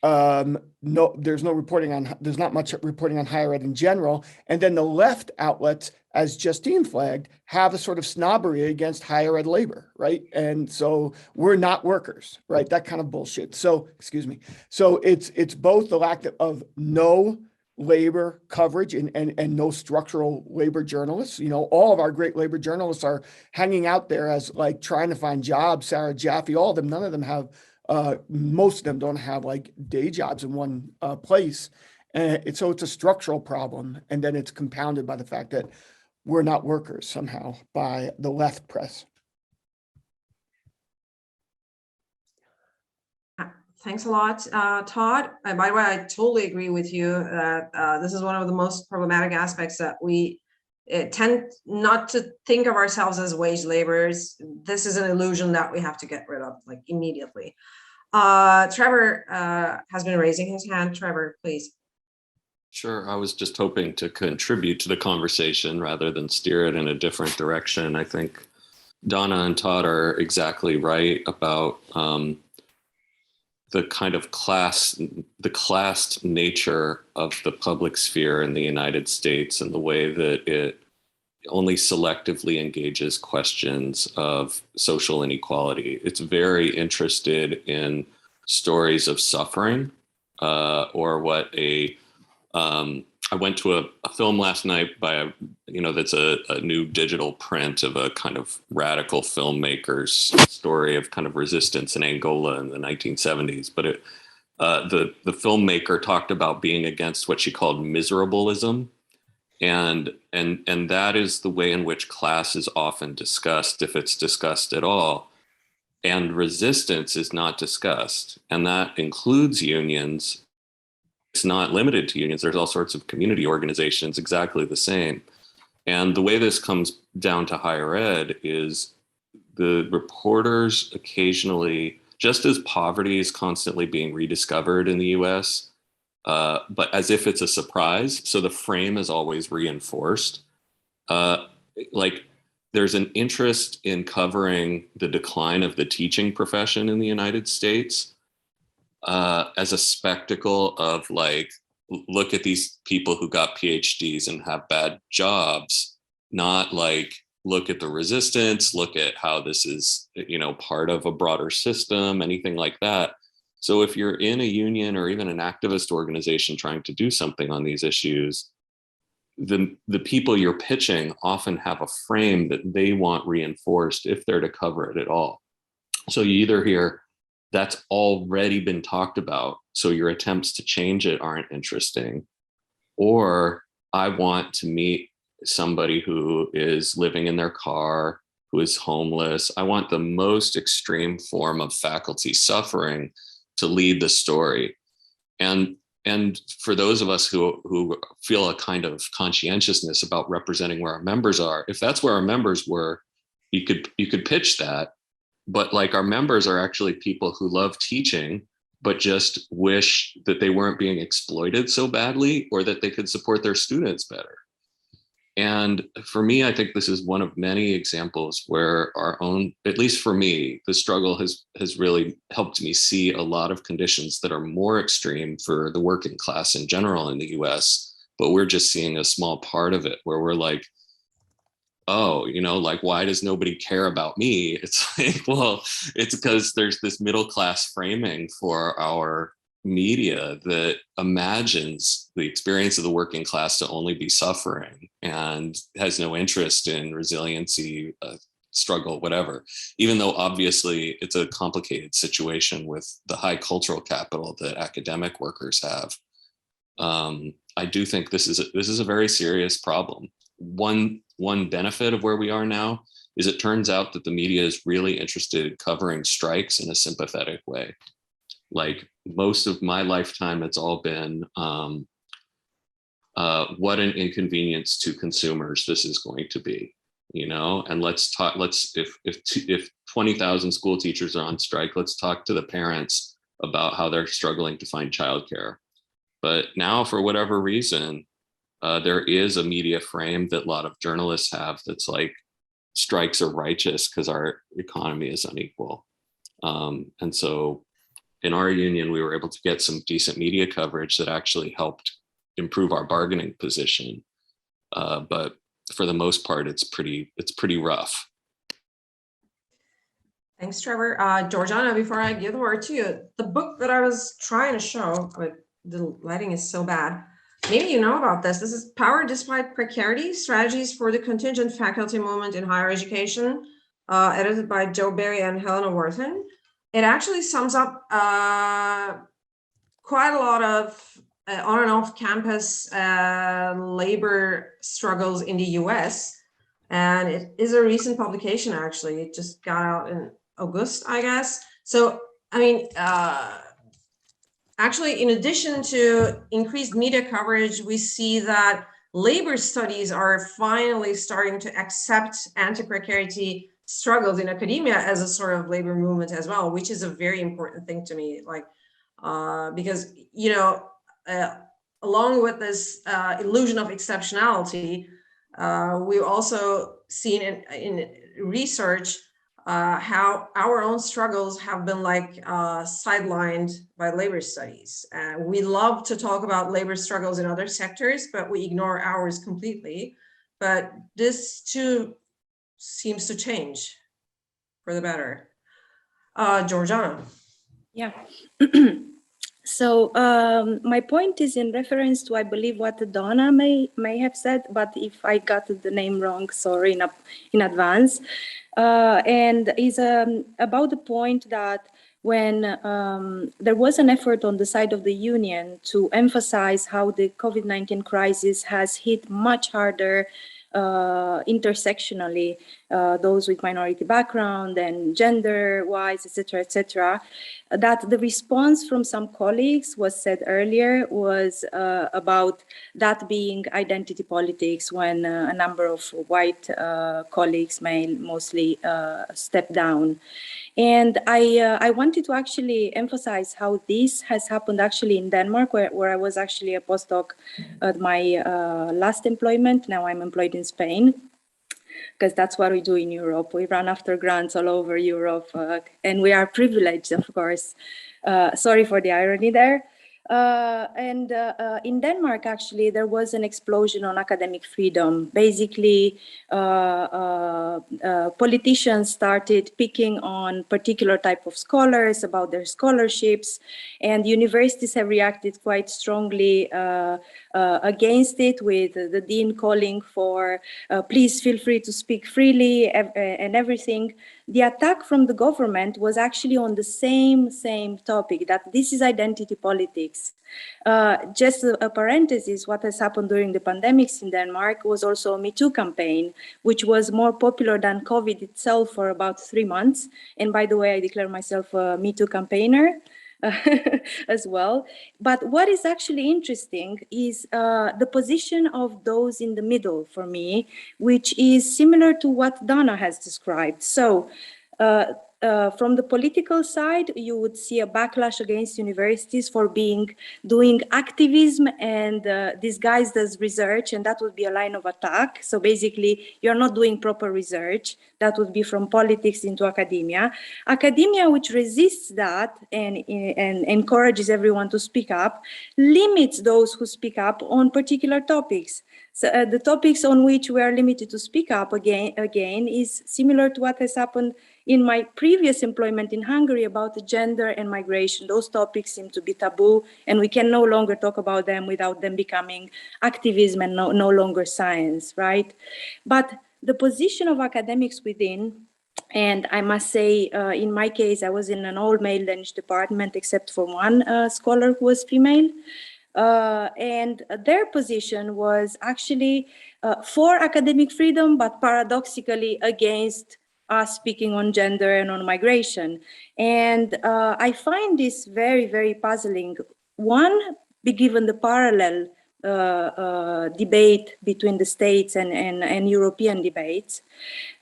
there's not much reporting on higher ed in general. And then the left outlets, as Justine flagged, have a sort of snobbery against higher ed labor, right? And so we're not workers, right? That kind of bullshit. So, excuse me. So it's both the lack of no labor coverage and no structural labor journalists. All of our great labor journalists are hanging out there as like trying to find jobs. Sarah Jaffe, all of them, none of them have most of them don't have like day jobs in one place. So it's a structural problem. And then it's compounded by the fact that we're not workers somehow by the left press. Thanks a lot, Todd. And by the way, I totally agree with you that this is one of the most problematic aspects, that we tend not to think of ourselves as wage laborers. This is an illusion that we have to get rid of like immediately. Trevor has been raising his hand. Trevor, please. Sure. I was just hoping to contribute to the conversation rather than steer it in a different direction. I think Donna and Todd are exactly right about the kind of classed nature of the public sphere in the United States and the way that it only selectively engages questions of social inequality. It's very interested in stories of suffering, or what I went to a film last night by that's a new digital print of a kind of radical filmmaker's story of kind of resistance in Angola in the 1970s. But the filmmaker talked about being against what she called miserableism. And that is the way in which class is often discussed, if it's discussed at all. And resistance is not discussed. And that includes unions. It's not limited to unions. There's all sorts of community organizations exactly the same. And the way this comes down to higher ed is the reporters occasionally, just as poverty is constantly being rediscovered in the US, but as if it's a surprise. So the frame is always reinforced. Like there's an interest in covering the decline of the teaching profession in the United States as a spectacle of like, look at these people who got PhDs and have bad jobs, not like, look at the resistance, look at how this is, part of a broader system, anything like that. So if you're in a union or even an activist organization trying to do something on these issues, the people you're pitching often have a frame that they want reinforced if they're to cover it at all. So you either hear, that's already been talked about, so your attempts to change it aren't interesting, or I want to meet somebody who is living in their car, who is homeless. I want the most extreme form of faculty suffering to lead the story. And for those of us who feel a kind of conscientiousness about representing where our members are, if that's where our members were, you could pitch that. But like our members are actually people who love teaching, but just wish that they weren't being exploited so badly, or that they could support their students better. And for me, I think this is one of many examples where our own, at least for me, the struggle has really helped me see a lot of conditions that are more extreme for the working class in general in the US, but we're just seeing a small part of it where we're like, oh, like, why does nobody care about me? It's like, well, it's because there's this middle class framing for our media that imagines the experience of the working class to only be suffering and has no interest in resiliency, struggle, whatever, even though obviously it's a complicated situation with the high cultural capital that academic workers have. I do think this is a very serious problem. One benefit of where we are now is it turns out that the media is really interested in covering strikes in a sympathetic way. Like most of my lifetime, it's all been what an inconvenience to consumers this is going to be, and if 20,000 school teachers are on strike, let's talk to the parents about how they're struggling to find childcare. But now, for whatever reason, there is a media frame that a lot of journalists have that's like, strikes are righteous because our economy is unequal. And so in our union, we were able to get some decent media coverage that actually helped improve our bargaining position. But for the most part, it's pretty rough. Thanks, Trevor. Georgiana, before I give the word to you, the book that I was trying to show, but the lighting is so bad. Maybe you know about this. This is Power Despite Precarity, Strategies for the Contingent Faculty Movement in Higher Education, edited by Joe Berry and Helena Worthen. It actually sums up quite a lot of on and off campus labor struggles in the US. And it is a recent publication, actually. It just got out in August, I guess. So, I mean, actually, in addition to increased media coverage, we see that labor studies are finally starting to accept anti-precarity struggles in academia as a sort of labor movement as well, which is a very important thing to me. Like, because, you know, along with this illusion of exceptionality, we've also seen in research how our own struggles have been like sidelined by labor studies. We love to talk about labor struggles in other sectors, but we ignore ours completely. But this too seems to change for the better. Georgiana. Yeah. So my point is in reference to, I believe, what Donna may have said, but if I got the name wrong, sorry in advance. And is about the point that when there was an effort on the side of the union to emphasize how the COVID-19 crisis has hit much harder intersectionally, those with minority background and gender-wise, etc., that the response from some colleagues was said earlier was about that being identity politics when a number of white colleagues, male mostly, stepped down. And I wanted to actually emphasize how this has happened actually in Denmark, where I was actually a postdoc at my last employment. Now I'm employed in Spain, because that's what we do in Europe. We run after grants all over Europe, and we are privileged, of course. Sorry for the irony there. And in Denmark, actually, there was an explosion on academic freedom. Basically, politicians started picking on particular type of scholars about their scholarships, and universities have reacted quite strongly against it, with the dean calling for please feel free to speak freely and everything. The attack from the government was actually on the same topic, that this is identity politics. Just a parenthesis, what has happened during the pandemics in Denmark was also a Me Too campaign, which was more popular than COVID itself for about 3 months. And by the way, I declare myself a Me Too campaigner as well. But what is actually interesting is the position of those in the middle for me, which is similar to what Donna has described. So from the political side, you would see a backlash against universities for doing activism and disguised as research, and that would be a line of attack. So basically, you're not doing proper research. That would be from politics into academia. Academia, which resists that and encourages everyone to speak up, limits those who speak up on particular topics. So the topics on which we are limited to speak up again is similar to what has happened in my previous employment in Hungary about gender and migration. Those topics seem to be taboo, and we can no longer talk about them without them becoming activism and no longer science, right? But the position of academics within, and I must say, in my case, I was in an all-male Danish department, except for one scholar who was female. And their position was actually for academic freedom, but paradoxically against us speaking on gender and on migration. And I find this very, very puzzling. One, given the parallel debate between the States and European debates.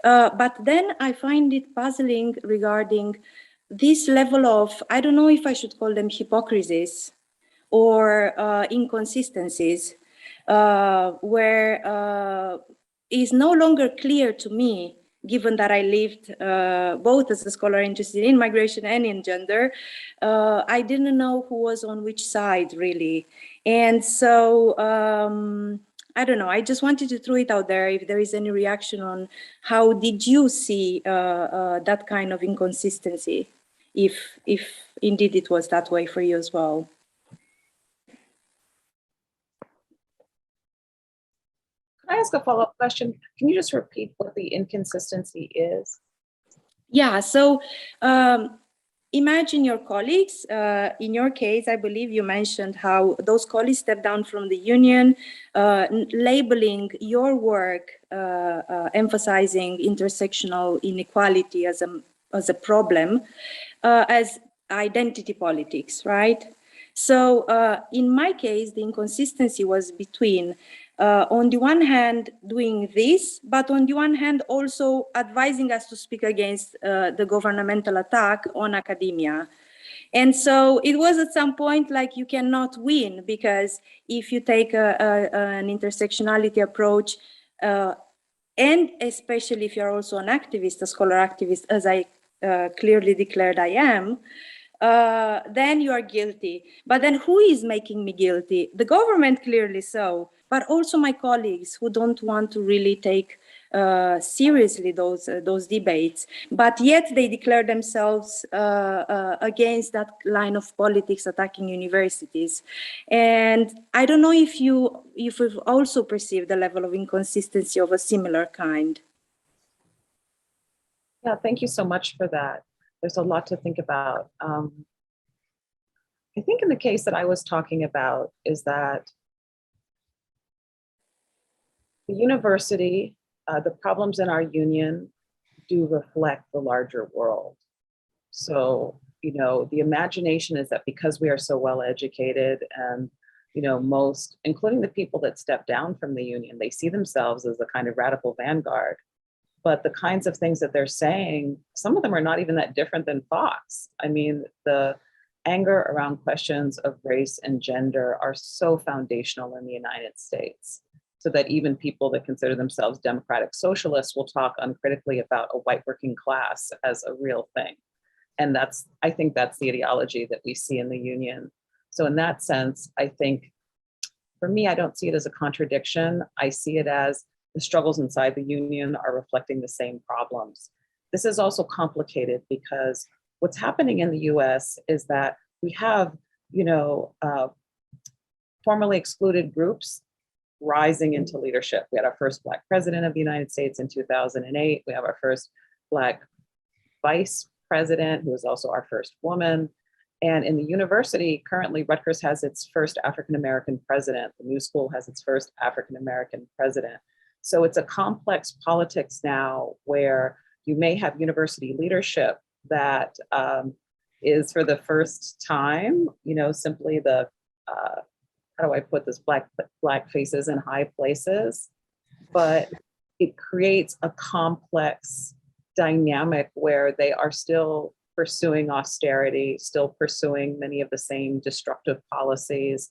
But then I find it puzzling regarding this level of, I don't know if I should call them hypocrisies or inconsistencies, where is no longer clear to me given that I lived both as a scholar interested in migration and in gender, I didn't know who was on which side really. And so I don't know, I just wanted to throw it out there if there is any reaction on how did you see that kind of inconsistency, if indeed it was that way for you as well. Can I ask a follow-up question? Can you just repeat what the inconsistency is? Yeah, so imagine your colleagues. In your case, I believe you mentioned how those colleagues stepped down from the union, labeling your work, emphasizing intersectional inequality as a problem, as identity politics, right? So in my case, the inconsistency was between on the one hand, doing this, but on the one hand, also advising us to speak against the governmental attack on academia. And so it was at some point like you cannot win, because if you take an intersectionality approach, and especially if you're also an activist, a scholar activist, as I clearly declared I am, then you are guilty. But then who is making me guilty? The government, clearly so, but also my colleagues who don't want to really take seriously those debates, but yet they declare themselves against that line of politics attacking universities. And I don't know if you've also perceived the level of inconsistency of a similar kind. Yeah, thank you so much for that. There's a lot to think about. I think in the case that I was talking about is that the university, the problems in our union do reflect the larger world. So, you know, the imagination is that because we are so well educated and, you know, most, including the people that step down from the union, they see themselves as a kind of radical vanguard. But the kinds of things that they're saying, some of them are not even that different than Fox. I mean, the anger around questions of race and gender are so foundational in the United States, so that even people that consider themselves democratic socialists will talk uncritically about a white working class as a real thing. And I think that's the ideology that we see in the union. So in that sense, I think, for me, I don't see it as a contradiction. I see it as the struggles inside the union are reflecting the same problems. This is also complicated because what's happening in the US is that we have, you know, formerly excluded groups rising into leadership. We had our first Black president of the United States in 2008. We have our first Black vice president, who is also our first woman. And in the university, currently, Rutgers has its first African-American president. The New School has its first African-American president. So it's a complex politics now where you may have university leadership that is for the first time, you know, simply the, how do I put this, black faces in high places, but it creates a complex dynamic where they are still pursuing austerity, still pursuing many of the same destructive policies,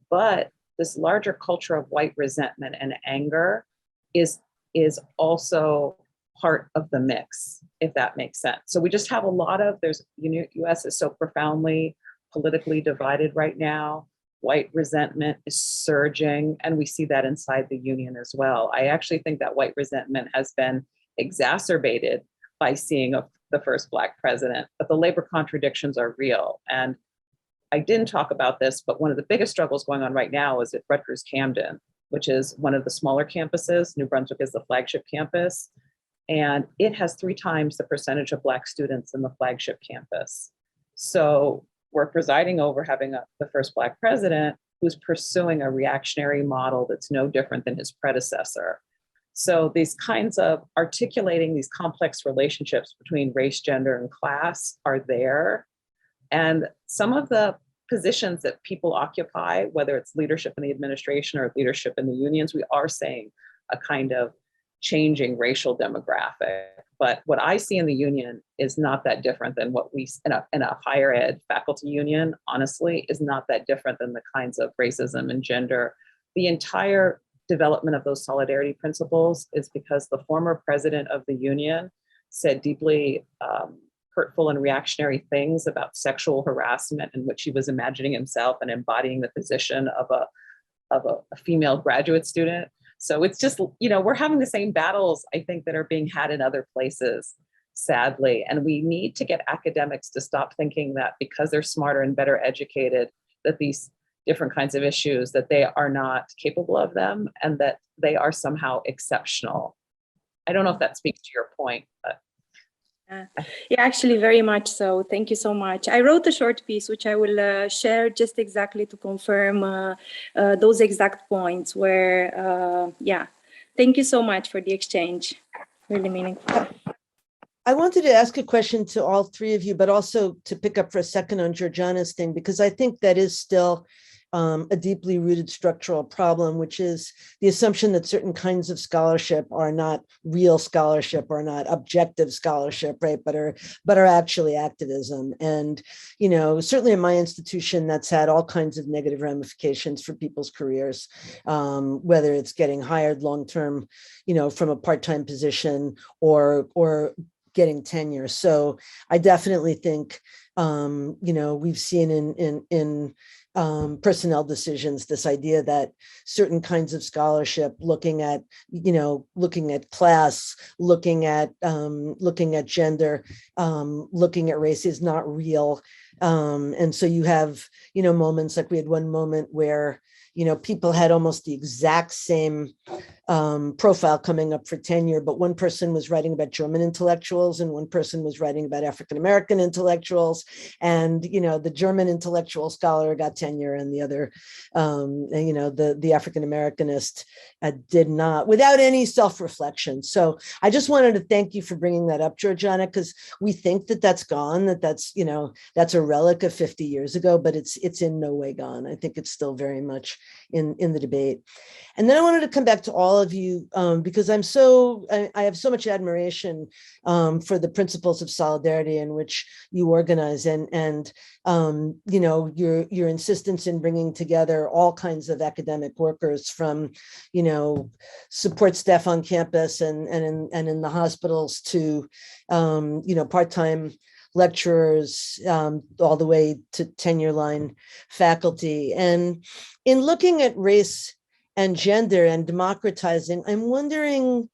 but this larger culture of white resentment and anger is also part of the mix, if that makes sense. So we just have a lot of, US is so profoundly politically divided right now. White resentment is surging, and we see that inside the union as well. I actually think that white resentment has been exacerbated by seeing the first Black president, but the labor contradictions are real. And I didn't talk about this, but one of the biggest struggles going on right now is at Rutgers Camden, which is one of the smaller campuses. New Brunswick is the flagship campus, and it has 3 times the percentage of Black students in the flagship campus. So we're presiding over having the first Black president who's pursuing a reactionary model that's no different than his predecessor. So these kinds of articulating these complex relationships between race, gender, and class are there. And some of the positions that people occupy, whether it's leadership in the administration or leadership in the unions, we are seeing a kind of changing racial demographic. But what I see in the union is not that different than what we in a higher ed faculty union, honestly, is not that different than the kinds of racism and gender. The entire development of those solidarity principles is because the former president of the union said deeply hurtful and reactionary things about sexual harassment, in which he was imagining himself and embodying the position of a female graduate student. So it's just, we're having the same battles, I think, that are being had in other places, sadly. And we need to get academics to stop thinking that because they're smarter and better educated, that these different kinds of issues, that they are not capable of them and that they are somehow exceptional. I don't know if that speaks to your point, but. Yeah, actually very much so. Thank you so much. I wrote a short piece, which I will share just exactly to confirm those exact points where, yeah, thank you so much for the exchange. Really meaningful. I wanted to ask a question to all three of you, but also to pick up for a second on Georgiana's thing, because I think that is still a deeply rooted structural problem, which is the assumption that certain kinds of scholarship are not real scholarship or not objective scholarship, right? But are actually activism. And, certainly in my institution, that's had all kinds of negative ramifications for people's careers, whether it's getting hired long-term, from a part-time position or getting tenure. So I definitely think, we've seen in personnel decisions, this idea that certain kinds of scholarship, looking at class, looking at gender, looking at race is not real. And so you have, moments like we had one moment where, people had almost the exact same profile coming up for tenure, but one person was writing about German intellectuals and one person was writing about African-American intellectuals. And, the German intellectual scholar got tenure and the other, the African-Americanist did not, without any self-reflection. So I just wanted to thank you for bringing that up, Georgiana, because we think that that's gone, that's a relic of 50 years ago, but it's in no way gone. I think it's still very much in the debate. And then I wanted to come back to all of you because I have so much admiration for the principles of solidarity in which you organize and your insistence in bringing together all kinds of academic workers from, support staff on campus and in the hospitals to, part-time lecturers all the way to tenure line faculty. And in looking at race and gender and democratizing, I'm wondering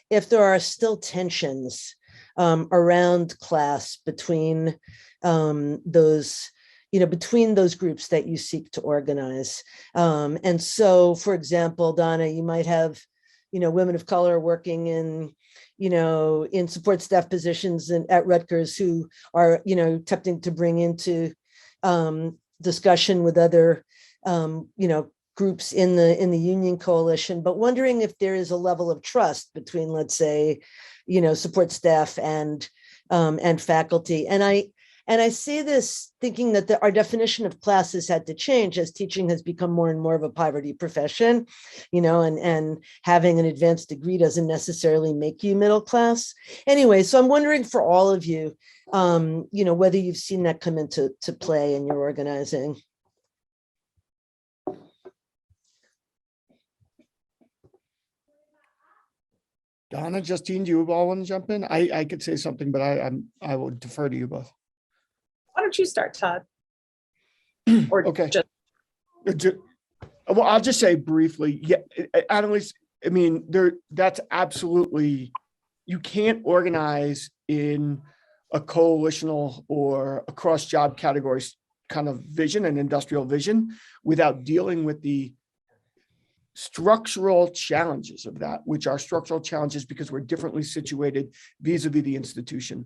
if there are still tensions around class between those groups that you seek to organize. And so, for example, Donna, you might have, women of color working in support staff positions at Rutgers who are, attempting to bring into discussion with other, groups in the union coalition, but wondering if there is a level of trust between, let's say, support staff and faculty. And I say this thinking that our definition of class has had to change as teaching has become more and more of a poverty profession, and having an advanced degree doesn't necessarily make you middle class. Anyway, so I'm wondering for all of you, whether you've seen that come into play in your organizing. Donna, Justine, do you all want to jump in? I could say something, but I will defer to you both. Why don't you start, Todd? Or Okay. just Well, I'll just say briefly, yeah, Annalise, I mean, that's absolutely, you can't organize in a coalitional or across job categories kind of vision and industrial vision without dealing with the structural challenges of that, which are structural challenges because we're differently situated vis-a-vis the institution.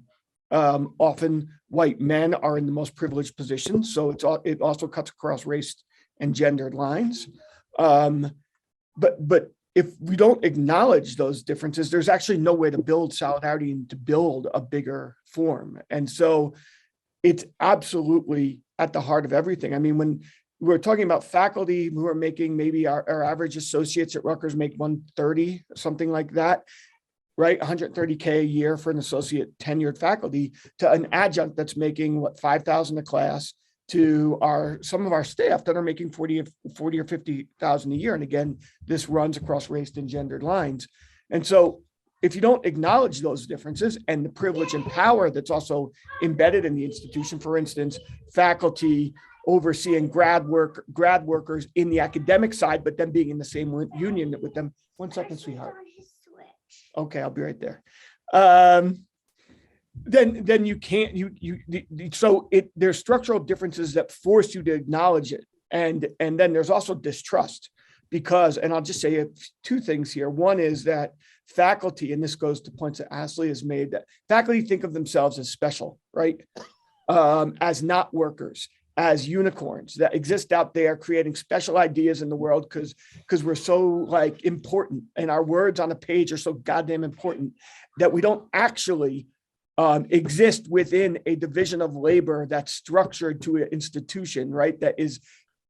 Often white men are in the most privileged positions, so it also cuts across race and gendered lines. But if we don't acknowledge those differences, there's actually no way to build solidarity and to build a bigger form. And so it's absolutely at the heart of everything. I mean, when we're talking about faculty who are making maybe our average associates at Rutgers make 130, something like that, right? 130K a year for an associate tenured faculty to an adjunct that's making what, 5,000 a class to some of our staff that are making 40 or 50,000 a year. And again, this runs across race and gendered lines. And so if you don't acknowledge those differences and the privilege and power that's also embedded in the institution, for instance, faculty overseeing grad workers in the academic side, but then being in the same union with them. 1 second, sweetheart. Okay, I'll be right there. Then you can't, there's structural differences that force you to acknowledge it. And then there's also distrust because, and I'll just say two things here. One is that faculty, and this goes to points that Ashley has made, that faculty think of themselves as special, right? As not workers, as unicorns that exist out there creating special ideas in the world because we're so like important and our words on a page are so goddamn important that we don't actually exist within a division of labor that's structured to an institution, right? That is,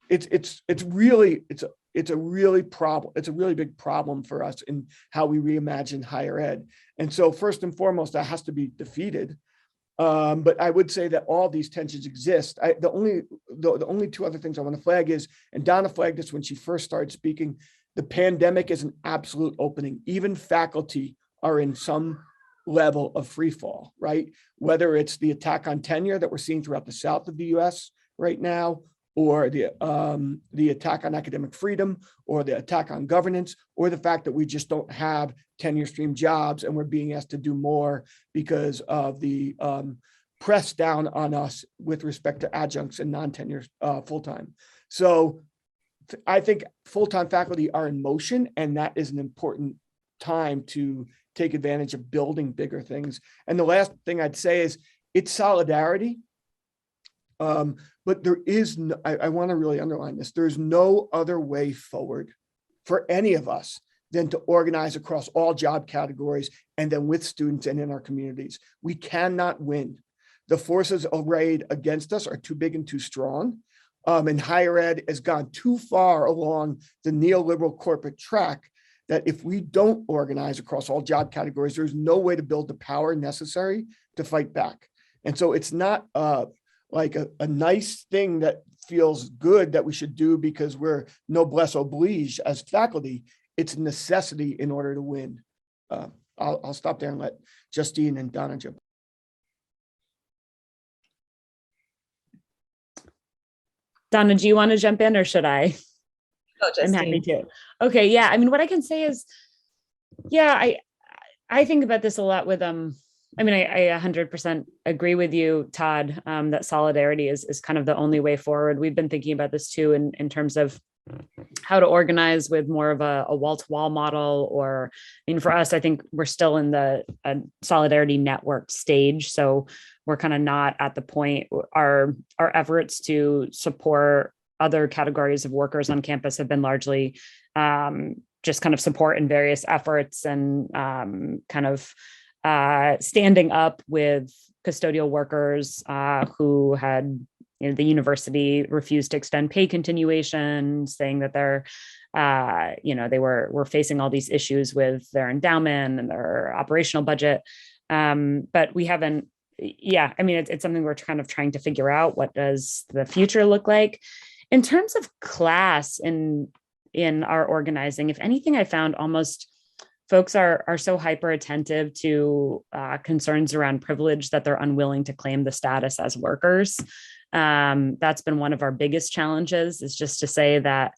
it's a really big problem for us in how we reimagine higher ed. And so first and foremost, that has to be defeated. But I would say that all these tensions exist. The only two other things I want to flag is, and Donna flagged this when she first started speaking, the pandemic is an absolute opening. Even faculty are in some level of free fall, right? Whether it's the attack on tenure that we're seeing throughout the South of the US right now, or the attack on academic freedom, or the attack on governance, or the fact that we just don't have tenure stream jobs and we're being asked to do more because of the press down on us with respect to adjuncts and non-tenure full-time. So I think full-time faculty are in motion, and that is an important time to take advantage of building bigger things. And the last thing I'd say is it's solidarity. But there is no, I want to really underline this. There's no other way forward for any of us than to organize across all job categories and then with students and in our communities. We cannot win. The forces arrayed against us are too big and too strong. And higher ed has gone too far along the neoliberal corporate track that if we don't organize across all job categories, there's no way to build the power necessary to fight back. And so it's not like a nice thing that feels good that we should do because we're noblesse oblige as faculty. It's a necessity in order to win. I'll stop there and let Justine and Donna jump. Donna, do you want to jump in or should I? No, I'm happy to. Okay, yeah. I mean, what I can say is, yeah, I think about this a lot with I mean, I 100% agree with you, Todd, that solidarity is kind of the only way forward. We've been thinking about this too in terms of how to organize with more of a wall-to-wall model, or, I mean, for us, I think we're still in the solidarity network stage. So we're kind of not at the point, our efforts to support other categories of workers on campus have been largely just kind of support in various efforts and kind of standing up with custodial workers who had, the university refused to extend pay continuation, saying that they're, they were facing all these issues with their endowment and their operational budget. But we haven't, I mean, it's something we're kind of trying to figure out. What does the future look like? In terms of class in our organizing, if anything, I found almost folks are so hyper attentive to concerns around privilege that they're unwilling to claim the status as workers. That's been one of our biggest challenges, is just to say that,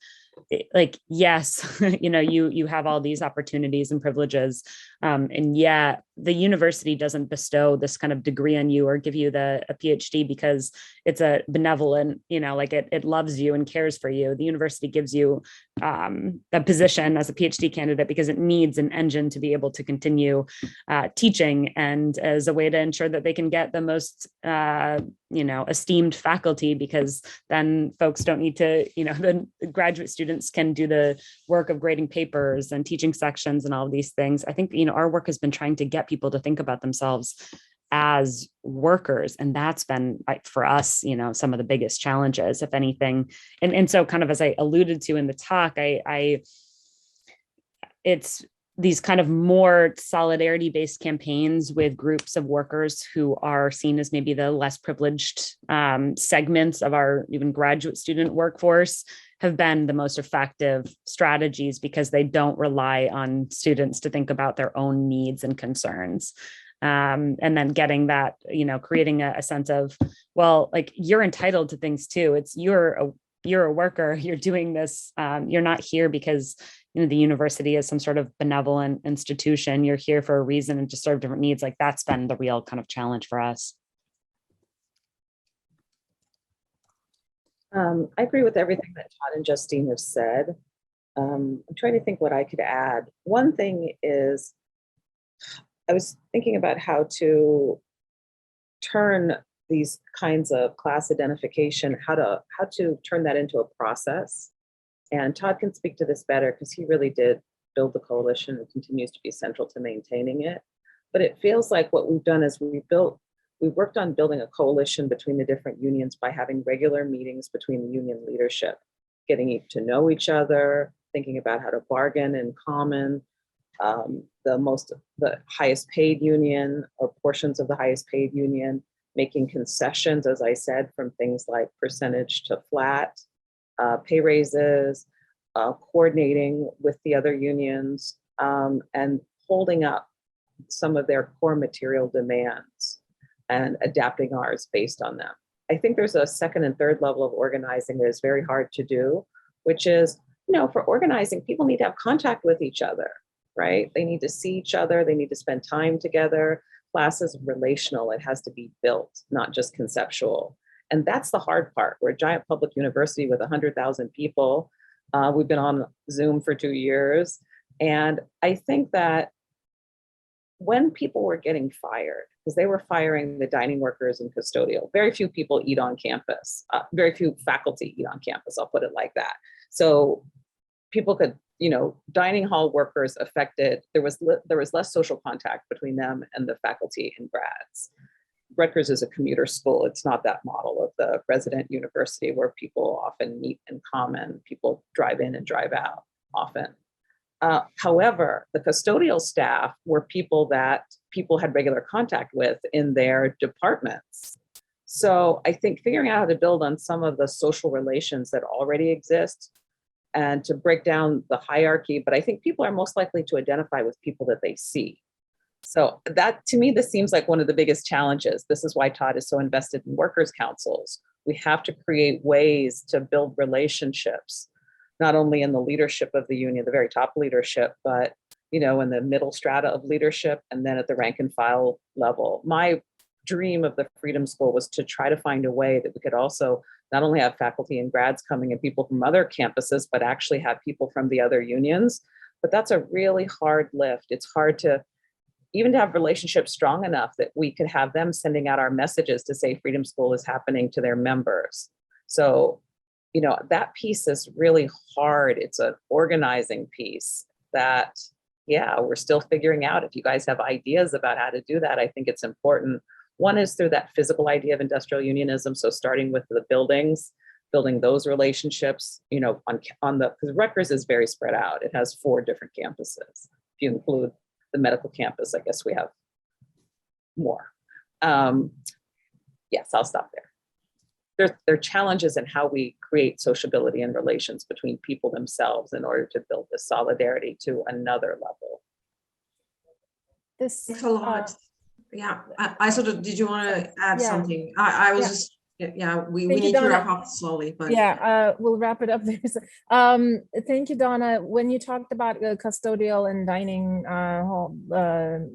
like, yes, you have all these opportunities and privileges, and yet the university doesn't bestow this kind of degree on you or give you a PhD because it's a benevolent, it loves you and cares for you. The university gives you a position as a PhD candidate because it needs an engine to be able to continue teaching, and as a way to ensure that they can get the most esteemed faculty, because then folks don't need to, the graduate students can do the work of grading papers and teaching sections and all of these things. I think, our work has been trying to get people to think about themselves as workers. And that's been, for us, some of the biggest challenges, if anything. And so kind of, as I alluded to in the talk, it's these kind of more solidarity-based campaigns with groups of workers who are seen as maybe the less privileged segments of our even graduate student workforce have been the most effective strategies, because they don't rely on students to think about their own needs and concerns. And then getting that, creating a sense of, well, like, you're entitled to things too. It's you're a worker, you're doing this. You're not here because the university is some sort of benevolent institution. You're here for a reason and to serve different needs. Like, that's been the real kind of challenge for us. I agree with everything that Todd and Justine have said. I'm trying to think what I could add. One thing is, I was thinking about how to turn these kinds of class identification, how to turn that into a process. And Todd can speak to this better because he really did build the coalition and continues to be central to maintaining it. But it feels like what we've done is we worked on building a coalition between the different unions by having regular meetings between the union leadership, getting to know each other, thinking about how to bargain in common. The highest paid union or portions of the highest paid union, making concessions, as I said, from things like percentage to flat, pay raises, coordinating with the other unions, and holding up some of their core material demands and adapting ours based on them. I think there's a second and third level of organizing that is very hard to do, which is, for organizing, people need to have contact with each other, right? They need to see each other. They need to spend time together. Class is relational. It has to be built, not just conceptual. And that's the hard part. We're a giant public university with 100,000 people. We've been on Zoom for 2 years. And I think that when people were getting fired, because they were firing the dining workers and custodial, very few people eat on campus. Very few faculty eat on campus, I'll put it like that. So people could, dining hall workers affected, there was less social contact between them and the faculty and grads. Rutgers is a commuter school. It's not that model of the resident university where people often meet in common. People drive in and drive out often. However, the custodial staff were people that people had regular contact with in their departments. So I think figuring out how to build on some of the social relations that already exist and to break down the hierarchy, but I think people are most likely to identify with people that they see. So that, to me, this seems like one of the biggest challenges. This is why Todd is so invested in workers' councils. We have to create ways to build relationships, not only in the leadership of the union, the very top leadership, but in the middle strata of leadership, and then at the rank and file level. My dream of the Freedom School was to try to find a way that we could also not only have faculty and grads coming and people from other campuses, but actually have people from the other unions. But that's a really hard lift. It's hard to even to have relationships strong enough that we could have them sending out our messages to say Freedom School is happening to their members. So, that piece is really hard. It's an organizing piece that, we're still figuring out. If you guys have ideas about how to do that, I think it's important. One is through that physical idea of industrial unionism. So starting with the buildings, building those relationships, because Rutgers is very spread out. It has 4 different campuses. If you include the medical campus, I guess we have more. Yes, I'll stop there. There are challenges in how we create sociability and relations between people themselves in order to build this solidarity to another level. This Thanks a lot. I sort of, did you want to add something? I was just, we need to wrap up slowly, but we'll wrap it up there. Thank you, Donna. When you talked about custodial and dining hall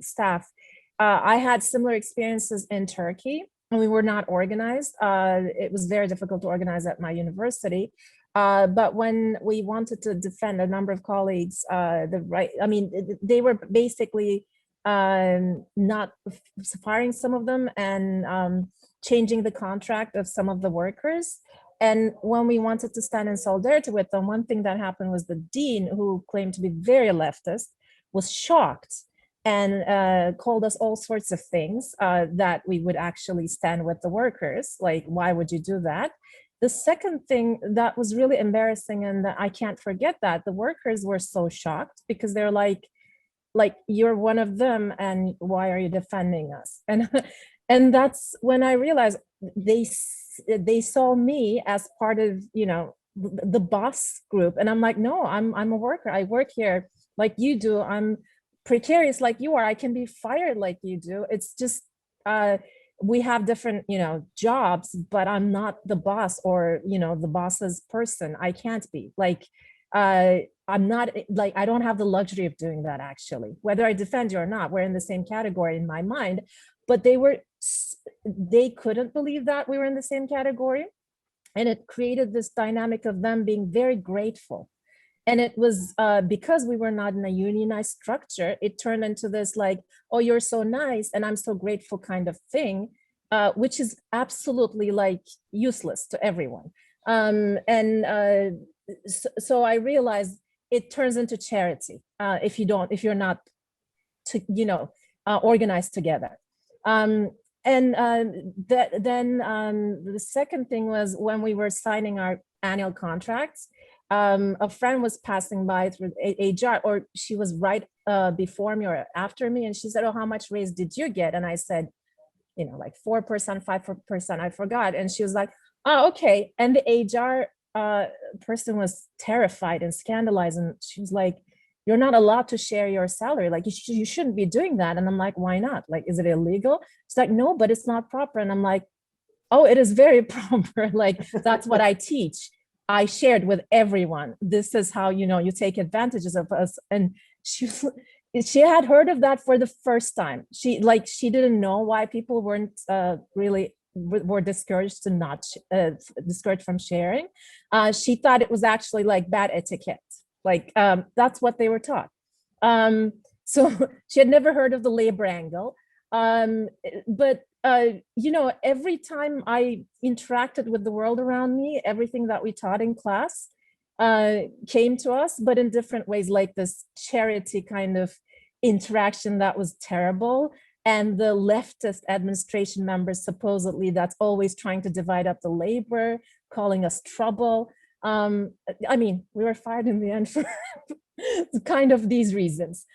staff, I had similar experiences in Turkey, and we were not organized. It was very difficult to organize at my university. But when we wanted to defend a number of colleagues, they were basically not firing some of them and changing the contract of some of the workers. And when we wanted to stand in solidarity with them, one thing that happened was the dean, who claimed to be very leftist, was shocked and called us all sorts of things that we would actually stand with the workers. Like, why would you do that? The second thing that was really embarrassing, and I can't forget that, the workers were so shocked because they're like, like, you're one of them, and why are you defending us? And and that's when I realized they saw me as part of, you know, the boss group. And I'm like, no, I'm a worker. I work here like you do. I'm precarious like you are. I can be fired like you do. It's just we have different, you know, jobs, but I'm not the boss, or, you know, the boss's person. I can't be like, I'm not, like, I don't have the luxury of doing that, actually. Whether I defend you or not, we're in the same category in my mind. But they couldn't believe that we were in the same category. And it created this dynamic of them being very grateful. And it was because we were not in a unionized structure, it turned into this like, oh, you're so nice and I'm so grateful kind of thing, which is absolutely like useless to everyone. So I realized it turns into charity if you're not, you know, organized together. Then the second thing was when we were signing our annual contracts, a friend was passing by through HR, or she was right before me or after me, and she said, oh, how much raise did you get? And I said, you know, like 4%, 5%, I forgot. And she was like, oh, okay. And the HR person was terrified and scandalized. And she was like, you're not allowed to share your salary. Like, you shouldn't be doing that. And I'm like, why not? Like, is it illegal? She's like, no, but it's not proper. And I'm like, oh, it is very proper. Like, that's what I teach. I shared with everyone. This is how, you know, you take advantages of us. And she had heard of that for the first time. She didn't know why people weren't really were discouraged to not discouraged from sharing. She thought it was actually like bad etiquette. Like, that's what they were taught. So she had never heard of the labor angle. But you know, every time I interacted with the world around me, everything that we taught in class came to us, but in different ways, like this charity kind of interaction that was terrible. And the leftist administration members, supposedly, that's always trying to divide up the labor, calling us trouble. I mean, we were fired in the end for kind of these reasons.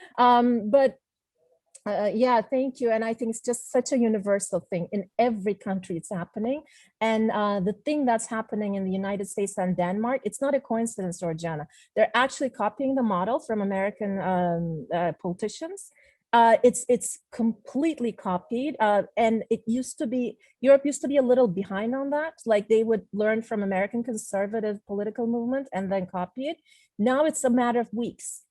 Yeah, thank you. And I think it's just such a universal thing. In every country it's happening. And the thing that's happening in the United States and Denmark, it's not a coincidence, Georgiana. They're actually copying the model from American politicians. It's completely copied. And it used to be, Europe used to be a little behind on that. Like, they would learn from American conservative political movement and then copy it. Now it's a matter of weeks.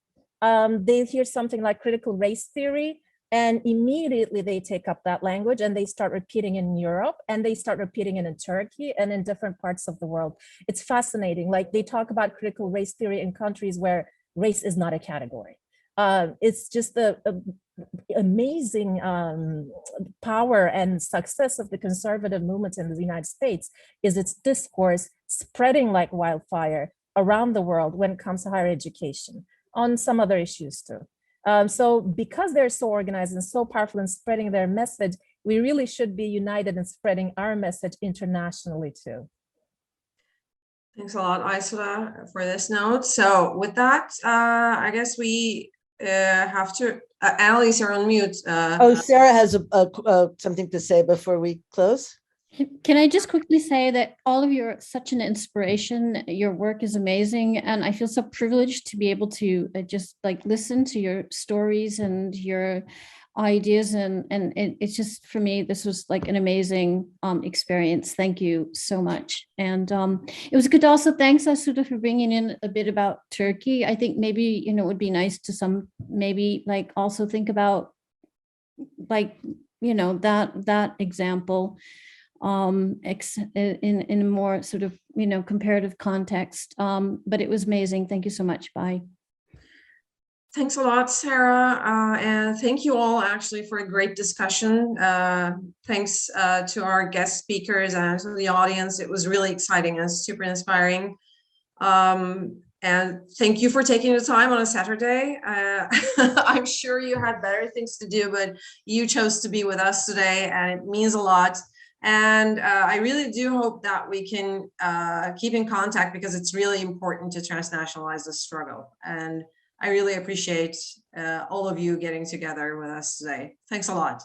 They hear something like critical race theory, and immediately they take up that language and they start repeating in Europe, and they start repeating it in Turkey and in different parts of the world. It's fascinating. Like, they talk about critical race theory in countries where race is not a category. It's just the amazing power and success of the conservative movement in the United States is its discourse spreading like wildfire around the world when it comes to higher education, on some other issues too. So because they're so organized and so powerful in spreading their message, we really should be united in spreading our message internationally too. Thanks a lot, Isla, for this note. So with that, I guess we have to, Annalise, you're on mute. Oh, Sarah has something to say before we close. Can I just quickly say that all of you are such an inspiration. Your work is amazing. And I feel so privileged to be able to just like listen to your stories and your ideas. And it's just, for me, this was like an amazing experience. Thank you so much. And it was good to also thanks Asuda for bringing in a bit about Turkey. I think maybe, you know, it would be nice to maybe like also think about like, you know, that example in a more sort of, you know, comparative context. But it was amazing. Thank you so much. Bye. Thanks a lot, Sarah. And thank you all actually for a great discussion. Thanks to our guest speakers and to the audience. It was really exciting and super inspiring. And thank you for taking the time on a Saturday. I'm sure you had better things to do, but you chose to be with us today, and it means a lot. And I really do hope that we can keep in contact, because it's really important to transnationalize the struggle. And I really appreciate all of you getting together with us today. Thanks a lot.